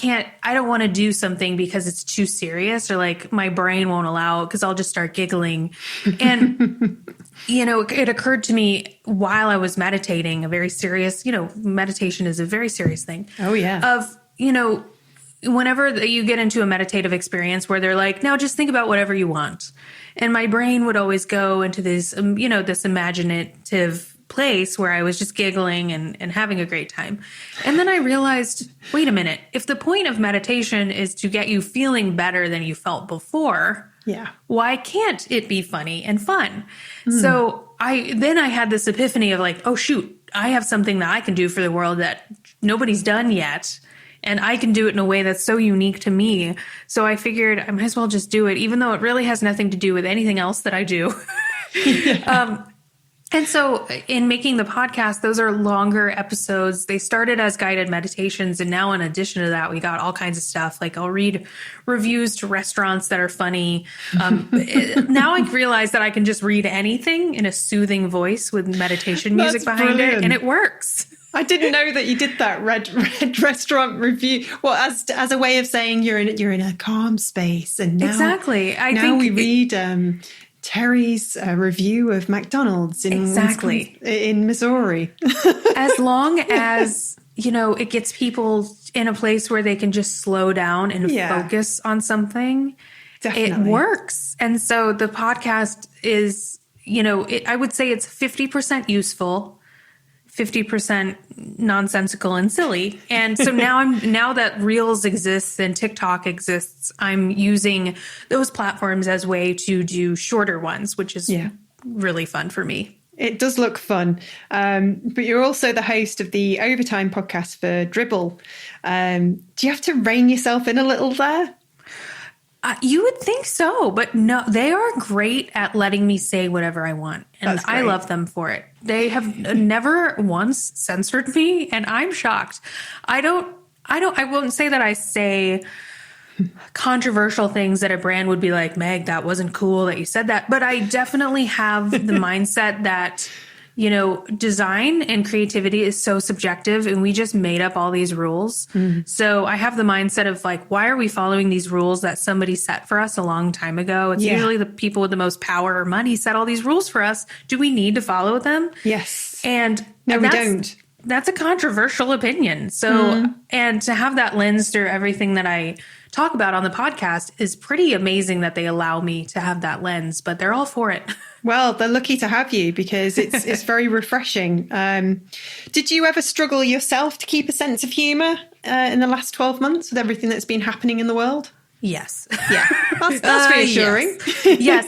don't want to do something because it's too serious or like my brain won't allow it because I'll just start giggling. And, it occurred to me while I was meditating, a very serious, meditation is a very serious thing. Oh, yeah. Whenever you get into a meditative experience where they're like, now just think about whatever you want. And my brain would always go into this, this imaginative place where I was just giggling and having a great time. And then I realized, wait a minute, if the point of meditation is to get you feeling better than you felt before, why can't it be funny and fun? So I had this epiphany of like, oh shoot, I have something that I can do for the world that nobody's done yet. And I can do it in a way that's so unique to me. So I figured I might as well just do it, even though it really has nothing to do with anything else that I do. And so in making the podcast, those are longer episodes. They started as guided meditations. And now in addition to that, we got all kinds of stuff. Like I'll read reviews to restaurants that are funny. Now I realize that I can just read anything in a soothing voice with meditation music behind it. And it works. I didn't know that you did that red restaurant review. Well, as a way of saying you're in a calm space, and now, exactly. I think we read Terry's review of McDonald's in Missouri. As long as it gets people in a place where they can just slow down and focus on something, definitely. It works. And so the podcast is, I would say it's 50% useful. 50% nonsensical and silly. And so now that Reels exists and TikTok exists, I'm using those platforms as a way to do shorter ones, which is really fun for me. It does look fun. But you're also the host of the Overtime podcast for Dribble. Do you have to rein yourself in a little there? You would think so, but no, they are great at letting me say whatever I want. And I love them for it. They have never once censored me, and I'm shocked. I won't say that I say controversial things that a brand would be like, Meg, that wasn't cool that you said that. But I definitely have the mindset that, you know, design and creativity is so subjective and we just made up all these rules. So I have the mindset of like, why are we following these rules that somebody set for us a long time ago? It's usually the people with the most power or money set all these rules for us. Do we need to follow them? Yes. And no, we don't. That's a controversial opinion. So, and to have that lens through everything that I talk about on the podcast is pretty amazing that they allow me to have that lens, but they're all for it. Well, they're lucky to have you because it's very refreshing. Did you ever struggle yourself to keep a sense of humor in the last 12 months with everything that's been happening in the world? Yes. Yeah. That's reassuring. Yes.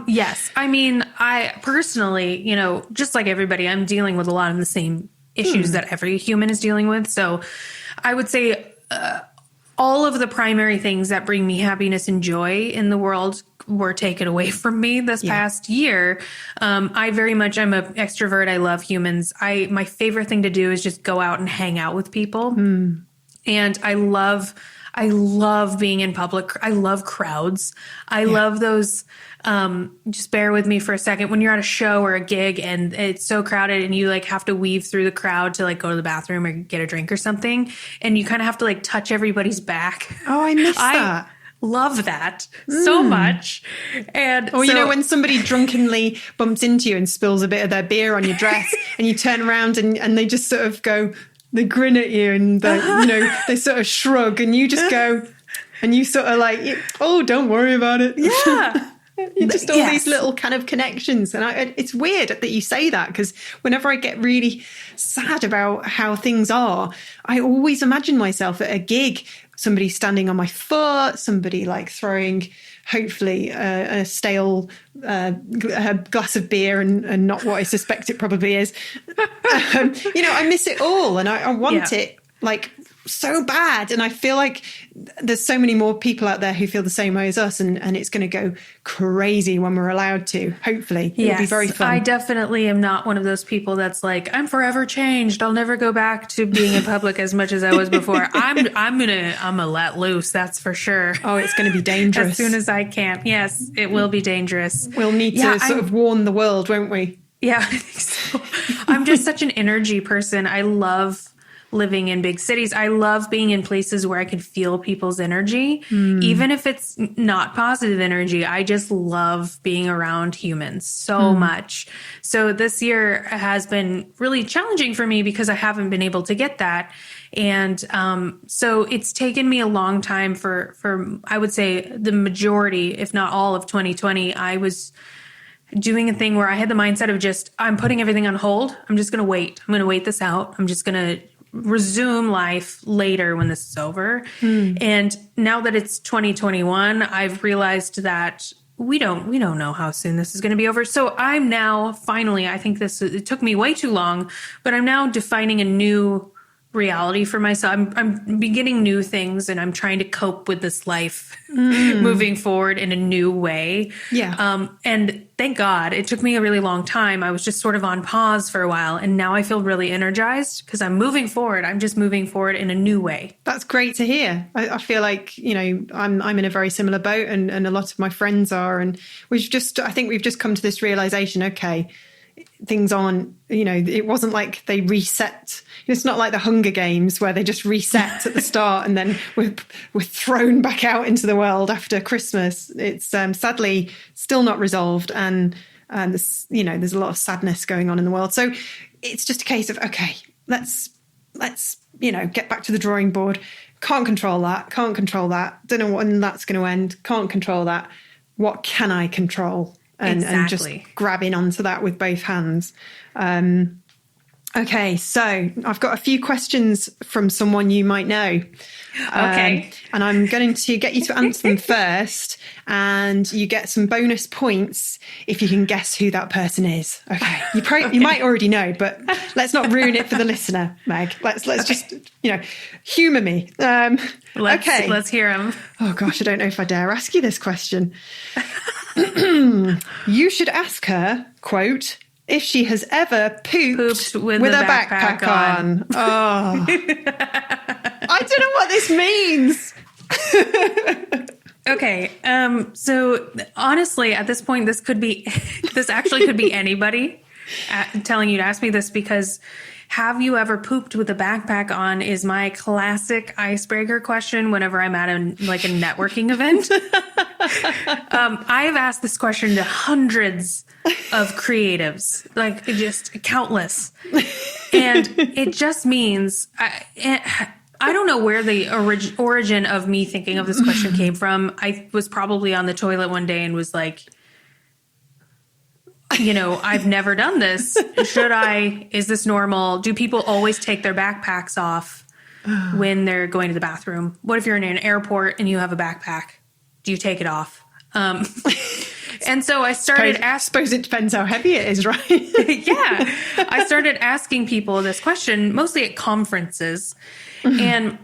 Yes. I mean, I personally, you know, just like everybody, I'm dealing with a lot of the same issues that every human is dealing with. So I would say all of the primary things that bring me happiness and joy in the world were taken away from me this past year. I very much, I'm an extrovert. I love humans. My favorite thing to do is just go out and hang out with people. And I love being in public. I love crowds. I love those. Just bear with me for a second. When you're at a show or a gig and it's so crowded and you like have to weave through the crowd to like go to the bathroom or get a drink or something, and you kind of have to like touch everybody's back. Oh, I miss that. Love that so much. And you know, when somebody drunkenly bumps into you and spills a bit of their beer on your dress and you turn around and they just sort of go, they grin at you and you know, they sort of shrug and you just go and you sort of like, oh, don't worry about it. Yeah. Just all these little kind of connections. And it's weird that you say that because whenever I get really sad about how things are, I always imagine myself at a gig, somebody standing on my foot, somebody like throwing hopefully a stale a glass of beer and not what I suspect it probably is. You know, I miss it all and I want it like so bad. And I feel like there's so many more people out there who feel the same way as us and it's going to go crazy when we're allowed to. Hopefully it'll be very fun. I definitely am not one of those people that's like, I'm forever changed. I'll never go back to being in public as much as I was before. I'm gonna let loose. That's for sure. Oh, it's going to be dangerous. As soon as I can. Yes, it will be dangerous. We'll need to sort of warn the world, won't we? Yeah, I think so. I'm just such an energy person. I love living in big cities. I love being in places where I can feel people's energy, even if it's not positive energy. I just love being around humans so much. So this year has been really challenging for me because I haven't been able to get that. And so it's taken me a long time for I would say the majority, if not all of 2020, I was doing a thing where I had the mindset of just, I'm putting everything on hold. I'm just going to wait. I'm going to wait this out. I'm just going to resume life later when this is over. And now that it's 2021, I've realized that we don't know how soon this is going to be over. So I'm now finally, I think it took me way too long, but I'm now defining a new reality for myself. I'm beginning new things and I'm trying to cope with this life moving forward in a new way. Yeah. And thank God it took me a really long time. I was just sort of on pause for a while and now I feel really energized because I'm moving forward. I'm just moving forward in a new way. That's great to hear. I feel like, you know, I'm in a very similar boat and a lot of my friends are, and I think we've just come to this realization, okay, things aren't, you know, it wasn't like they reset. It's not like the Hunger Games where they just reset at the start and then we're thrown back out into the world after Christmas. It's sadly still not resolved. And there's a lot of sadness going on in the world. So it's just a case of, okay, let's, get back to the drawing board. Can't control that. Don't know when that's going to end. Can't control that. What can I control? And just grabbing onto that with both hands. Okay, so I've got a few questions from someone you might know. Okay. And I'm going to get you to answer them first, and you get some bonus points if you can guess who that person is. Okay. You might already know, but let's not ruin it for the listener, Meg. Let's just, humour me. Let's hear them. Oh gosh, I don't know if I dare ask you this question. You should ask her, quote, if she has ever pooped with a backpack on. Oh, I don't know what this means. Okay. So honestly, at this point, this actually could be anybody telling you to ask me this, because have you ever pooped with a backpack on is my classic icebreaker question whenever I'm at a networking event. I've asked this question to hundreds of creatives, like just countless. And it just means I don't know where the origin of me thinking of this question came from. I was probably on the toilet one day and was like, I've never done this. Should I? Is this normal? Do people always take their backpacks off when they're going to the bathroom? What if you're in an airport and you have a backpack? Do you take it off? And so I started I suppose it depends how heavy it is, right? Yeah. I started asking people this question, mostly at conferences. And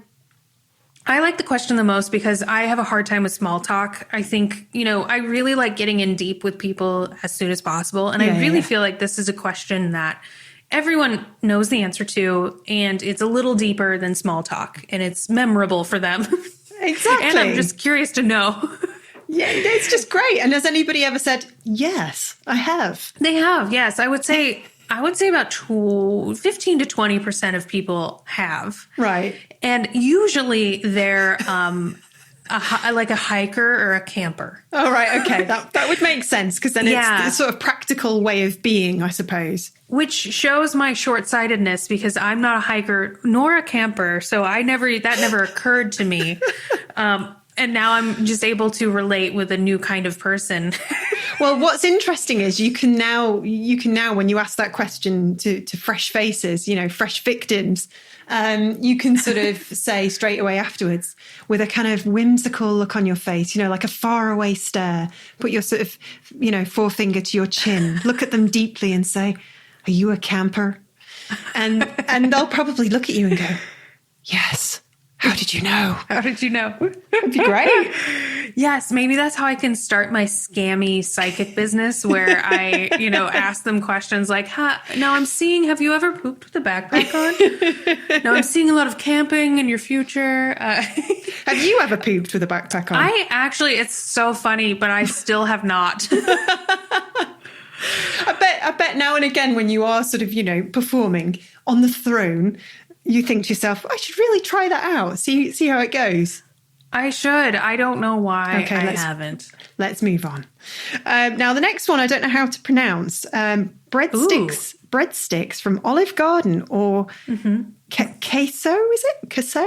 I like the question the most because I have a hard time with small talk. I think, I really like getting in deep with people as soon as possible. And I really feel like this is a question that everyone knows the answer to, and it's a little deeper than small talk, and it's memorable for them. Exactly. And I'm just curious to know. Yeah, it's just great. And has anybody ever said, yes, I have? They have, yes. I would say about 15 to 20% of people have. Right. And usually they're like a hiker or a camper. Oh, right. Okay. That would make sense, because then it's the sort of practical way of being, I suppose. Which shows my short-sightedness, because I'm not a hiker nor a camper. So that never occurred to me. And now I'm just able to relate with a new kind of person. Well, what's interesting is you can now, when you ask that question to fresh faces, fresh victims, you can sort of say straight away afterwards, with a kind of whimsical look on your face, like a faraway stare, put your sort of, forefinger to your chin, look at them deeply and say, are you a camper? And they'll probably look at you and go, yes. How did you know? How did you know? That'd be great. Yes, maybe that's how I can start my scammy psychic business, where I, ask them questions like, now I'm seeing, have you ever pooped with a backpack on? Now I'm seeing a lot of camping in your future. Have you ever pooped with a backpack on? It's so funny, but I still have not. I bet now and again when you are sort of, performing on the throne, you think to yourself, I should really try that out. See how it goes. I should. I don't know why I haven't. Let's move on. Now, the next one, I don't know how to pronounce. Breadsticks from Olive Garden, or queso, is it? Queso?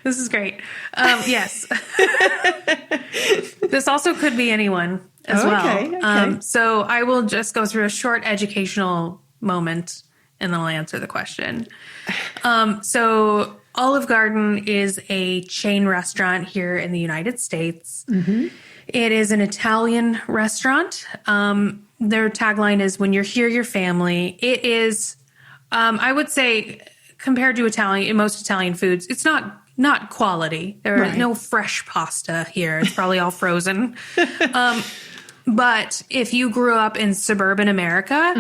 This is great. Yes. This also could be anyone as well. Okay. So I will just go through a short educational moment, and then I'll answer the question. So Olive Garden is a chain restaurant here in the United States. Mm-hmm. It is an Italian restaurant. Their tagline is, when you're here, you're family. It is, I would say, compared to most Italian foods, it's not quality. There are no fresh pasta here. It's probably all frozen. But if you grew up in suburban America,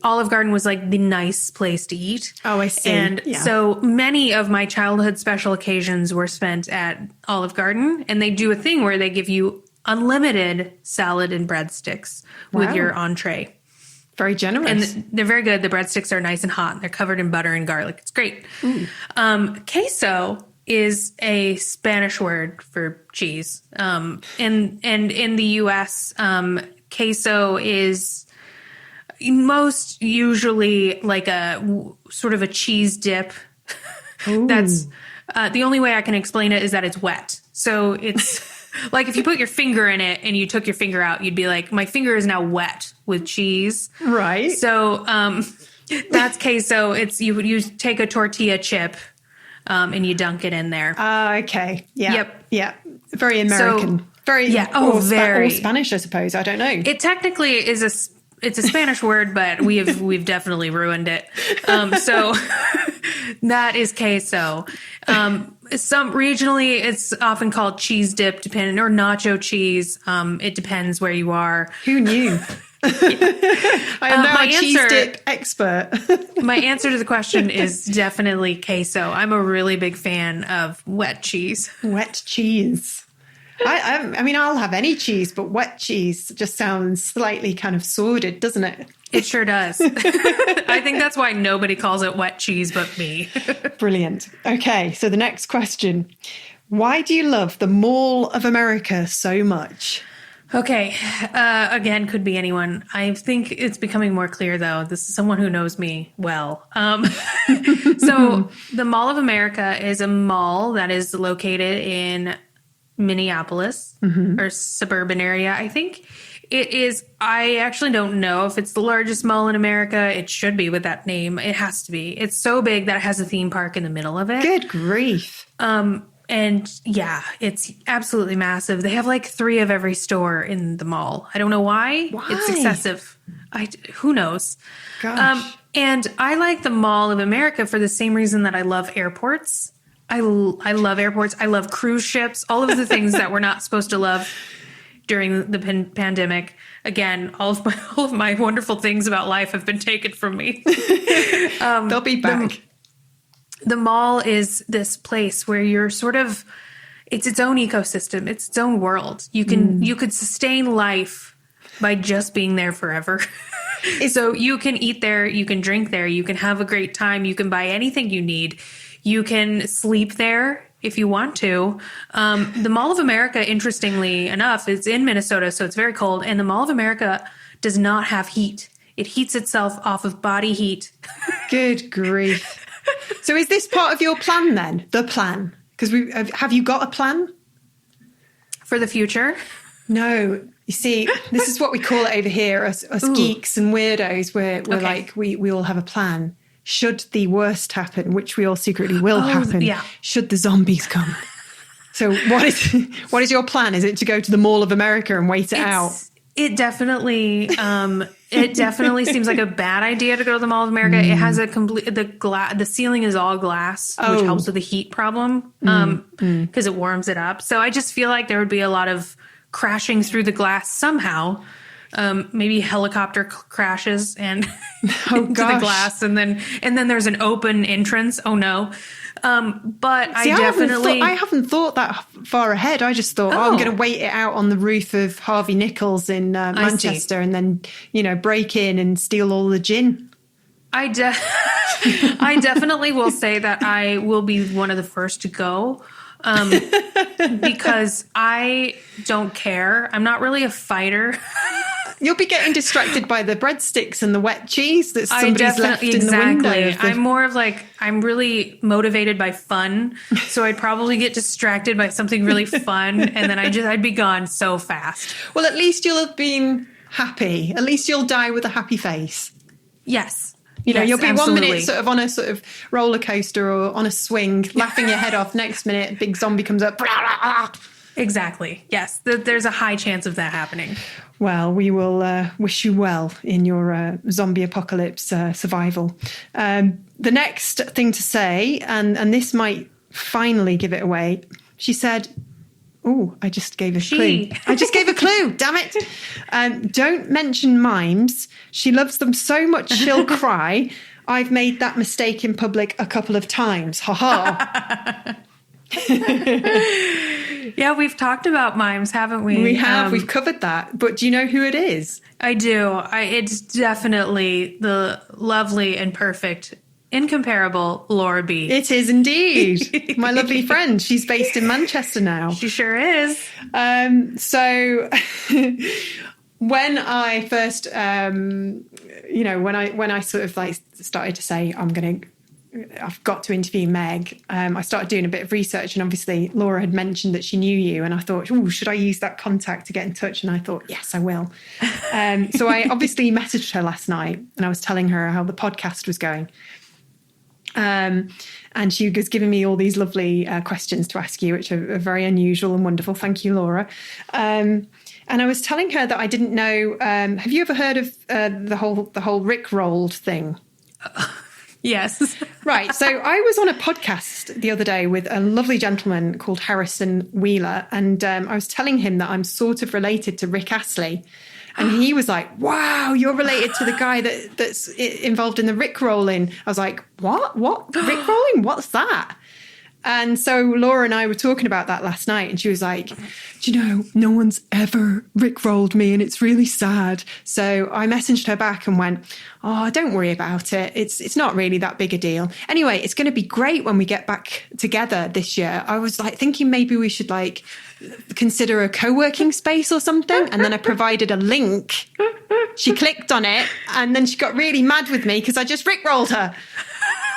Olive Garden was like the nice place to eat. Oh, I see. And so many of my childhood special occasions were spent at Olive Garden. And they do a thing where they give you unlimited salad and breadsticks with your entree. Very generous. And they're very good. The breadsticks are nice and hot. They're covered in butter and garlic. It's great. Queso is a Spanish word for cheese. And in the U.S., queso is most usually like a sort of a cheese dip. That's the only way I can explain it is that it's wet. So it's like if you put your finger in it and you took your finger out, you'd be like, my finger is now wet with cheese. Right. So that's queso. It's you take a tortilla chip, and you dunk it in there. Okay. Yeah. Yep. Yeah. Very American. So, very. Or Spanish, I suppose. I don't know. It technically is it's a Spanish word, but we've definitely ruined it. So that is queso. Regionally, it's often called cheese dip, or nacho cheese. It depends where you are. Who knew? I am now a cheese dip expert. My answer to the question is definitely queso. I'm a really big fan of wet cheese. Wet cheese. I mean, I'll have any cheese, but wet cheese just sounds slightly kind of sordid, doesn't it? It sure does. I think that's why nobody calls it wet cheese but me. Brilliant. Okay, so the next question. Why do you love the Mall of America so much? Okay. Again, could be anyone. I think it's becoming more clear, though. This is someone who knows me well. So the Mall of America is a mall that is located in Minneapolis or suburban area, I think. It is, I actually don't know if it's the largest mall in America. It should be with that name. It has to be. It's so big that it has a theme park in the middle of it. Good grief. And yeah, it's absolutely massive. They have like 3 of every store in the mall. I don't know why. It's excessive. Who knows? Gosh. And I like the Mall of America for the same reason that I love airports. I love airports. I love cruise ships. All of the things that we're not supposed to love during the pandemic. Again, all of my wonderful things about life have been taken from me. They'll be back. The mall is this place where you're sort of, it's its own ecosystem. It's its own world. You could sustain life by just being there forever. So you can eat there, you can drink there, you can have a great time, you can buy anything you need. You can sleep there if you want to. The Mall of America, interestingly enough, is in Minnesota, so it's very cold. And the Mall of America does not have heat. It heats itself off of body heat. Good grief. So is this part of your plan then? The plan? Because have you got a plan? For the future? No. You see, this is what we call it over here, us geeks and weirdos, where we're like, we all have a plan. Should the worst happen, which we all secretly will happen, should the zombies come. So what is your plan? Is it to go to the Mall of America and wait it out? It definitely seems like a bad idea to go to the Mall of America. It has the ceiling is all glass, which helps with the heat problem because it warms it up. So I just feel like there would be a lot of crashing through the glass somehow. Maybe helicopter crashes and into the glass, and then there's an open entrance. Oh no. But see, I haven't thought that far ahead. I just thought, I'm going to wait it out on the roof of Harvey Nichols in Manchester and then, break in and steal all the gin. I definitely will say that I will be one of the first to go. Because I don't care. I'm not really a fighter. You'll be getting distracted by the breadsticks and the wet cheese that somebody's left in the window. I'm more of I'm really motivated by fun. So I'd probably get distracted by something really fun. And then I'd be gone so fast. Well, at least you'll have been happy. At least you'll die with a happy face. Yes. You'll be absolutely. 1 minute sort of on a sort of roller coaster or on a swing, laughing your head off. Next minute, big zombie comes up. Exactly. Yes. There's a high chance of that happening. Well, we will wish you well in your zombie apocalypse survival. The next thing to say, and this might finally give it away, she said, I just gave a clue. I just gave a clue. Damn it. Don't mention mimes. She loves them so much she'll cry. I've made that mistake in public a couple of times. Ha ha. Yeah, we've talked about mimes, haven't we? We have. We've covered that. But do you know who it is? I do. It's definitely the lovely and perfect, incomparable Laura B. It is indeed. My lovely friend. She's based in Manchester now. She sure is. So when I first, when I sort of started to say, I've got to interview Meg, I started doing a bit of research, and obviously Laura had mentioned that she knew you, and I thought, should I use that contact to get in touch? And I thought, yes, I will. So I obviously messaged her last night, and I was telling her how the podcast was going. And she was giving me all these lovely questions to ask you, which are very unusual and wonderful. Thank you, Laura. And I was telling her that I didn't know. Have you ever heard of the whole Rickrolled thing? Yes. Right. So I was on a podcast the other day with a lovely gentleman called Harrison Wheeler, and I was telling him that I'm sort of related to Rick Astley. And he was like, wow, you're related to the guy that's involved in the Rickrolling. I was like, what? Rickrolling? What's that? And so Laura and I were talking about that last night, and she was like, do you know, no one's ever rickrolled me, and it's really sad. So I messaged her back and went, oh, don't worry about it. It's not really that big a deal. Anyway, it's going to be great when we get back together this year. I was like thinking maybe we should like consider a co-working space or something. And then I provided a link. She clicked on it, and then she got really mad with me because I just rickrolled her.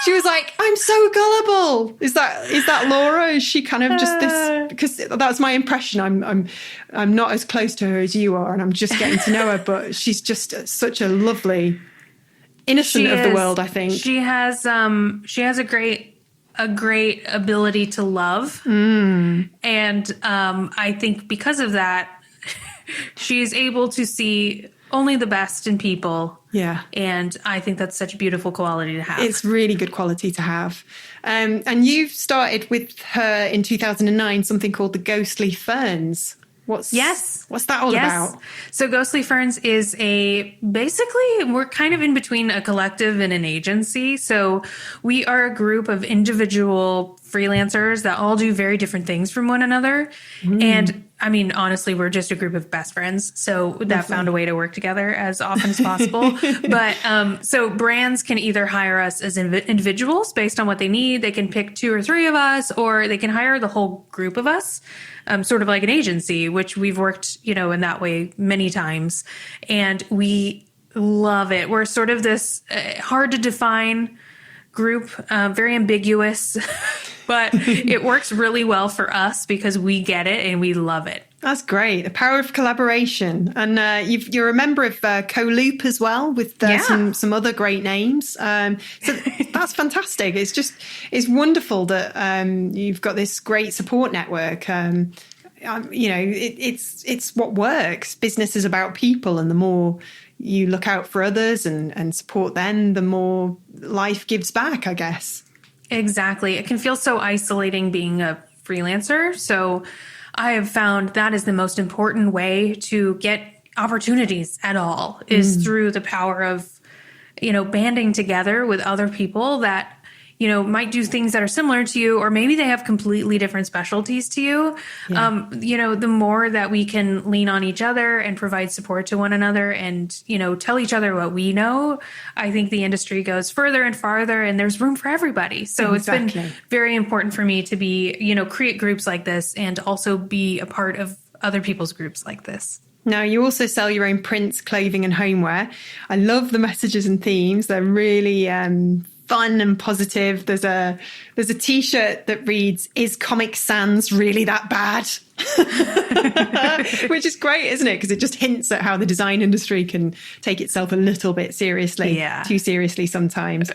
She was like, I'm so gullible. Is that Laura? Is she kind of just this? Because that's my impression. I'm not as close to her as you are, and I'm just getting to know her. But she's just such a lovely innocent of the world, I think. She has a great ability to love, and I think because of that, she is able to see only the best in people. Yeah. And I think that's such a beautiful quality to have. It's really good quality to have. And you've started with her in 2009, something called the Ghostly Ferns. What's that all about? So Ghostly Ferns is basically we're kind of in between a collective and an agency. So we are a group of individual freelancers that all do very different things from one another. And I mean, honestly, we're just a group of best friends. So that found a way to work together as often as possible. But so brands can either hire us as individuals based on what they need. They can pick 2 or 3 of us, or they can hire the whole group of us, sort of like an agency, which we've worked, in that way many times. And we love it. We're sort of this hard to define group, very ambiguous, but it works really well for us because we get it and we love it. That's great. The power of collaboration. And you're a member of Co-Loop as well, with some other great names. So that's fantastic. It's wonderful that you've got this great support network. It's what works. Business is about people, and the more you look out for others and support them, the more life gives back, I guess. Exactly. It can feel so isolating being a freelancer. So I have found that is the most important way to get opportunities at all is through the power of, banding together with other people that, might do things that are similar to you, or maybe they have completely different specialties to you. Yeah. The more that we can lean on each other and provide support to one another and, tell each other what we know, I think the industry goes further and farther, and there's room for everybody. So It's been very important for me to be, create groups like this and also be a part of other people's groups like this. Now, you also sell your own prints, clothing and homeware. I love the messages and themes. They're really fun and positive. There's a T-shirt that reads, "Is Comic Sans really that bad?" Which is great, isn't it? Because it just hints at how the design industry can take itself a little bit seriously, too seriously sometimes.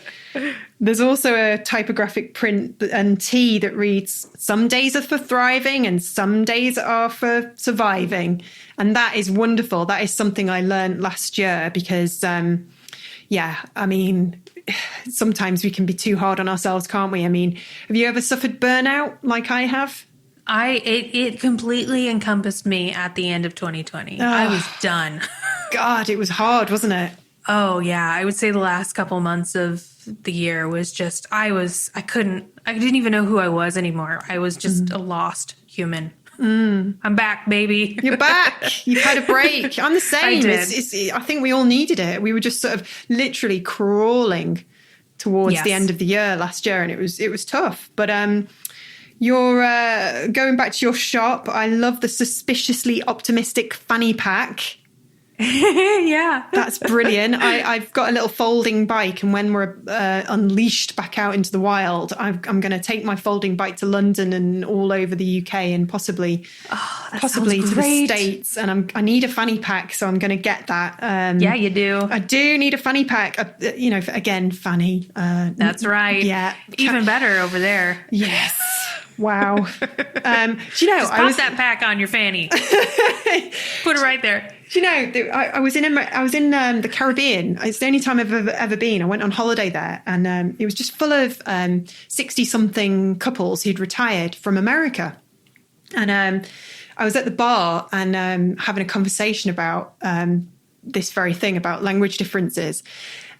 There's also a typographic print and tee that reads, "Some days are for thriving and some days are for surviving." And that is wonderful. That is something I learned last year because, sometimes we can be too hard on ourselves, can't we? I mean, have you ever suffered burnout like I have? It completely encompassed me at the end of 2020. I was done. God, it was hard, wasn't it? Oh yeah. I would say the last couple months of the year was just, I didn't even know who I was anymore. I was just a lost human. I'm back, baby. You're back. You've had a break. I'm the same. I did. I think we all needed it. We were just sort of literally crawling towards the end of the year last year, and it was tough. But you're going back to your shop. I love the suspiciously optimistic fanny pack. Yeah. That's brilliant. I've got a little folding bike, and when we're unleashed back out into the wild, I'm going to take my folding bike to London and all over the UK and possibly to the States. And I need a fanny pack, so I'm going to get that. Yeah, you do. I do need a fanny pack. Again, fanny. That's right. Yeah. Even better over there. Yes. Wow. Do you know, Just pop that back on your fanny. Put it right there. Do you know, I was in the Caribbean. It's the only time I've ever been. I went on holiday there, and it was just full of 60-something couples who'd retired from America. And I was at the bar and having a conversation about this very thing, about language differences.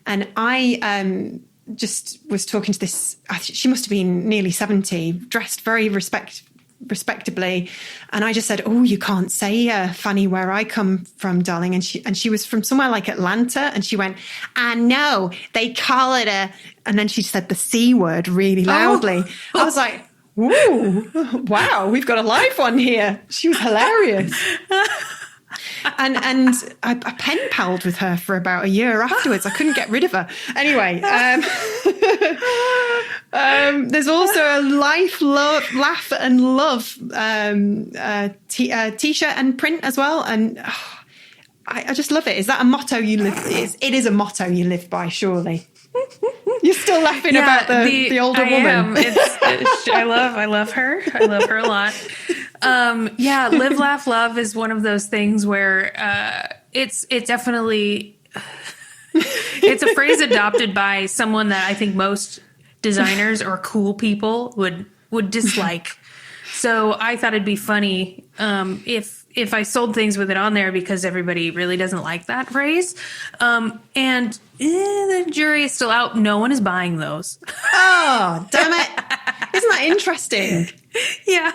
And I just was talking to this, she must have been nearly 70, dressed very respectably. And I just said, oh, you can't say Fanny where I come from, darling. And she was from somewhere like Atlanta. And she went, I know, they call it and then she said the C word really loudly. Oh. I was like, ooh, wow, we've got a live one here. She was hilarious. And I pen palled with her for about a year afterwards. I couldn't get rid of her. Anyway, there's also a laugh and love t-shirt and print as well. And I just love it. Is that a motto you live? It is a motto you live by, surely. You're still laughing about the older woman. I love her. I love her a lot. Live, laugh, love is one of those things where it's definitely it's a phrase adopted by someone that I think most designers or cool people would dislike. So I thought it'd be funny if I sold things with it on there, because everybody really doesn't like that phrase. And the jury is still out. No one is buying those. Oh, damn it. Isn't that interesting? Yeah.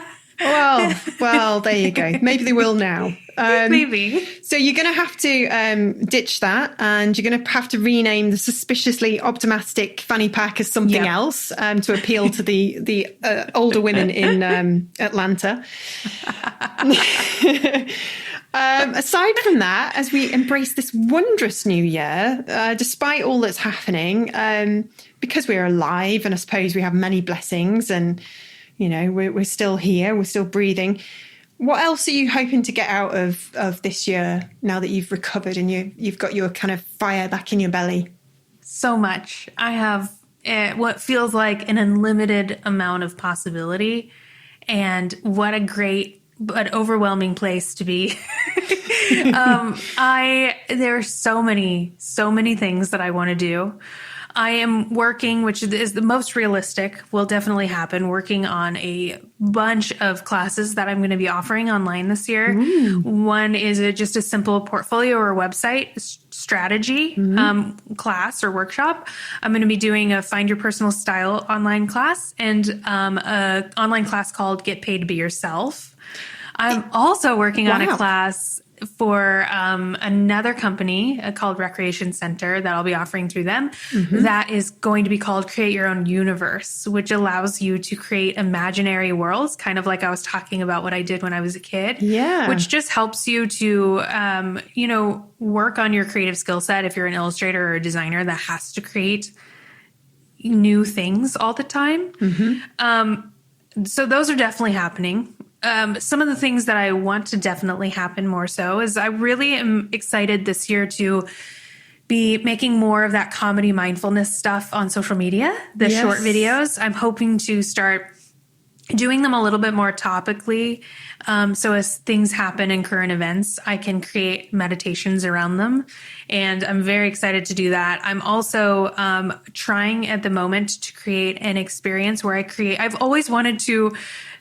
Well, there you go. Maybe they will now. Maybe. So you're going to have to ditch that, and you're going to have to rename the suspiciously optimistic fanny pack as something else to appeal to the older women in Atlanta. Aside from that, as we embrace this wondrous new year, despite all that's happening, because we're alive, and I suppose we have many blessings, and you know, we're still here, we're still breathing. What else are you hoping to get out of this year now that you've recovered and you've got your kind of fire back in your belly? So much. I have what feels like an unlimited amount of possibility, and what a great but overwhelming place to be. There are so many things that I want to do. I am working, which is the most realistic, will definitely happen, working on a bunch of classes that I'm going to be offering online this year. Ooh. One is just a simple portfolio or website strategy class or workshop. I'm going to be doing a Find Your Personal Style online class, and an online class called Get Paid to Be Yourself. I'm also working on a class for another company called Recreation Center that I'll be offering through them. Mm-hmm. That is going to be called Create Your Own Universe, which allows you to create imaginary worlds, kind of like I was talking about what I did when I was a kid. Yeah. Which just helps you to, work on your creative skill set if you're an illustrator or a designer that has to create new things all the time. Mm-hmm. So those are definitely happening. Some of the things that I want to definitely happen more so is I really am excited this year to be making more of that comedy mindfulness stuff on social media, the short videos. I'm hoping to start doing them a little bit more topically. So as things happen in current events, I can create meditations around them. And I'm very excited to do that. I'm also trying at the moment to create an experience where I've always wanted to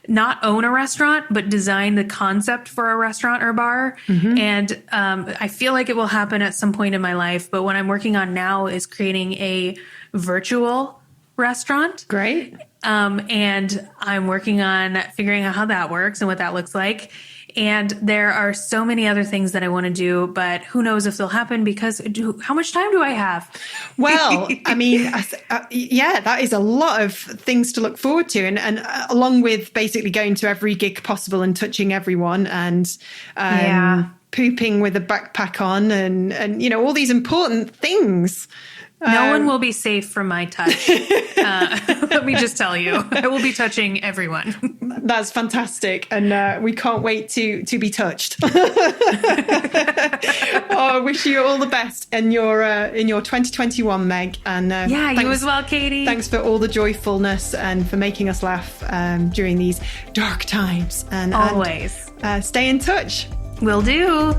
not own a restaurant, but design the concept for a restaurant or bar. Mm-hmm. And I feel like it will happen at some point in my life. But what I'm working on now is creating a virtual restaurant. Great. And I'm working on figuring out how that works and what that looks like. And there are so many other things that I want to do, but who knows if they'll happen, because how much time do I have? Well, I mean, that is a lot of things to look forward to. And along with basically going to every gig possible and touching everyone and pooping with a backpack on and all these important things. No one will be safe from my touch. Let me just tell you, I will be touching everyone. That's fantastic. And we can't wait to be touched. Oh, wish you all the best in your 2021, Meg. And you as well, Katie. Thanks for all the joyfulness and for making us laugh during these dark times. And always stay in touch. Will do.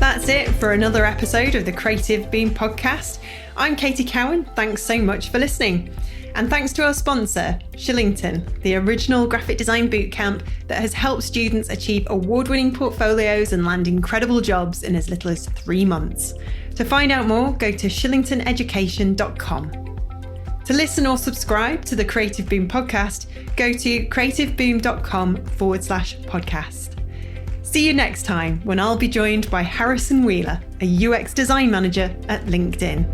That's it for another episode of the Creative Beam podcast. I'm Katie Cowan. Thanks so much for listening. And thanks to our sponsor, Shillington, the original graphic design bootcamp that has helped students achieve award-winning portfolios and land incredible jobs in as little as 3 months. To find out more, go to shillingtoneducation.com. To listen or subscribe to the Creative Boom podcast, go to creativeboom.com/podcast. See you next time when I'll be joined by Harrison Wheeler, a UX design manager at LinkedIn.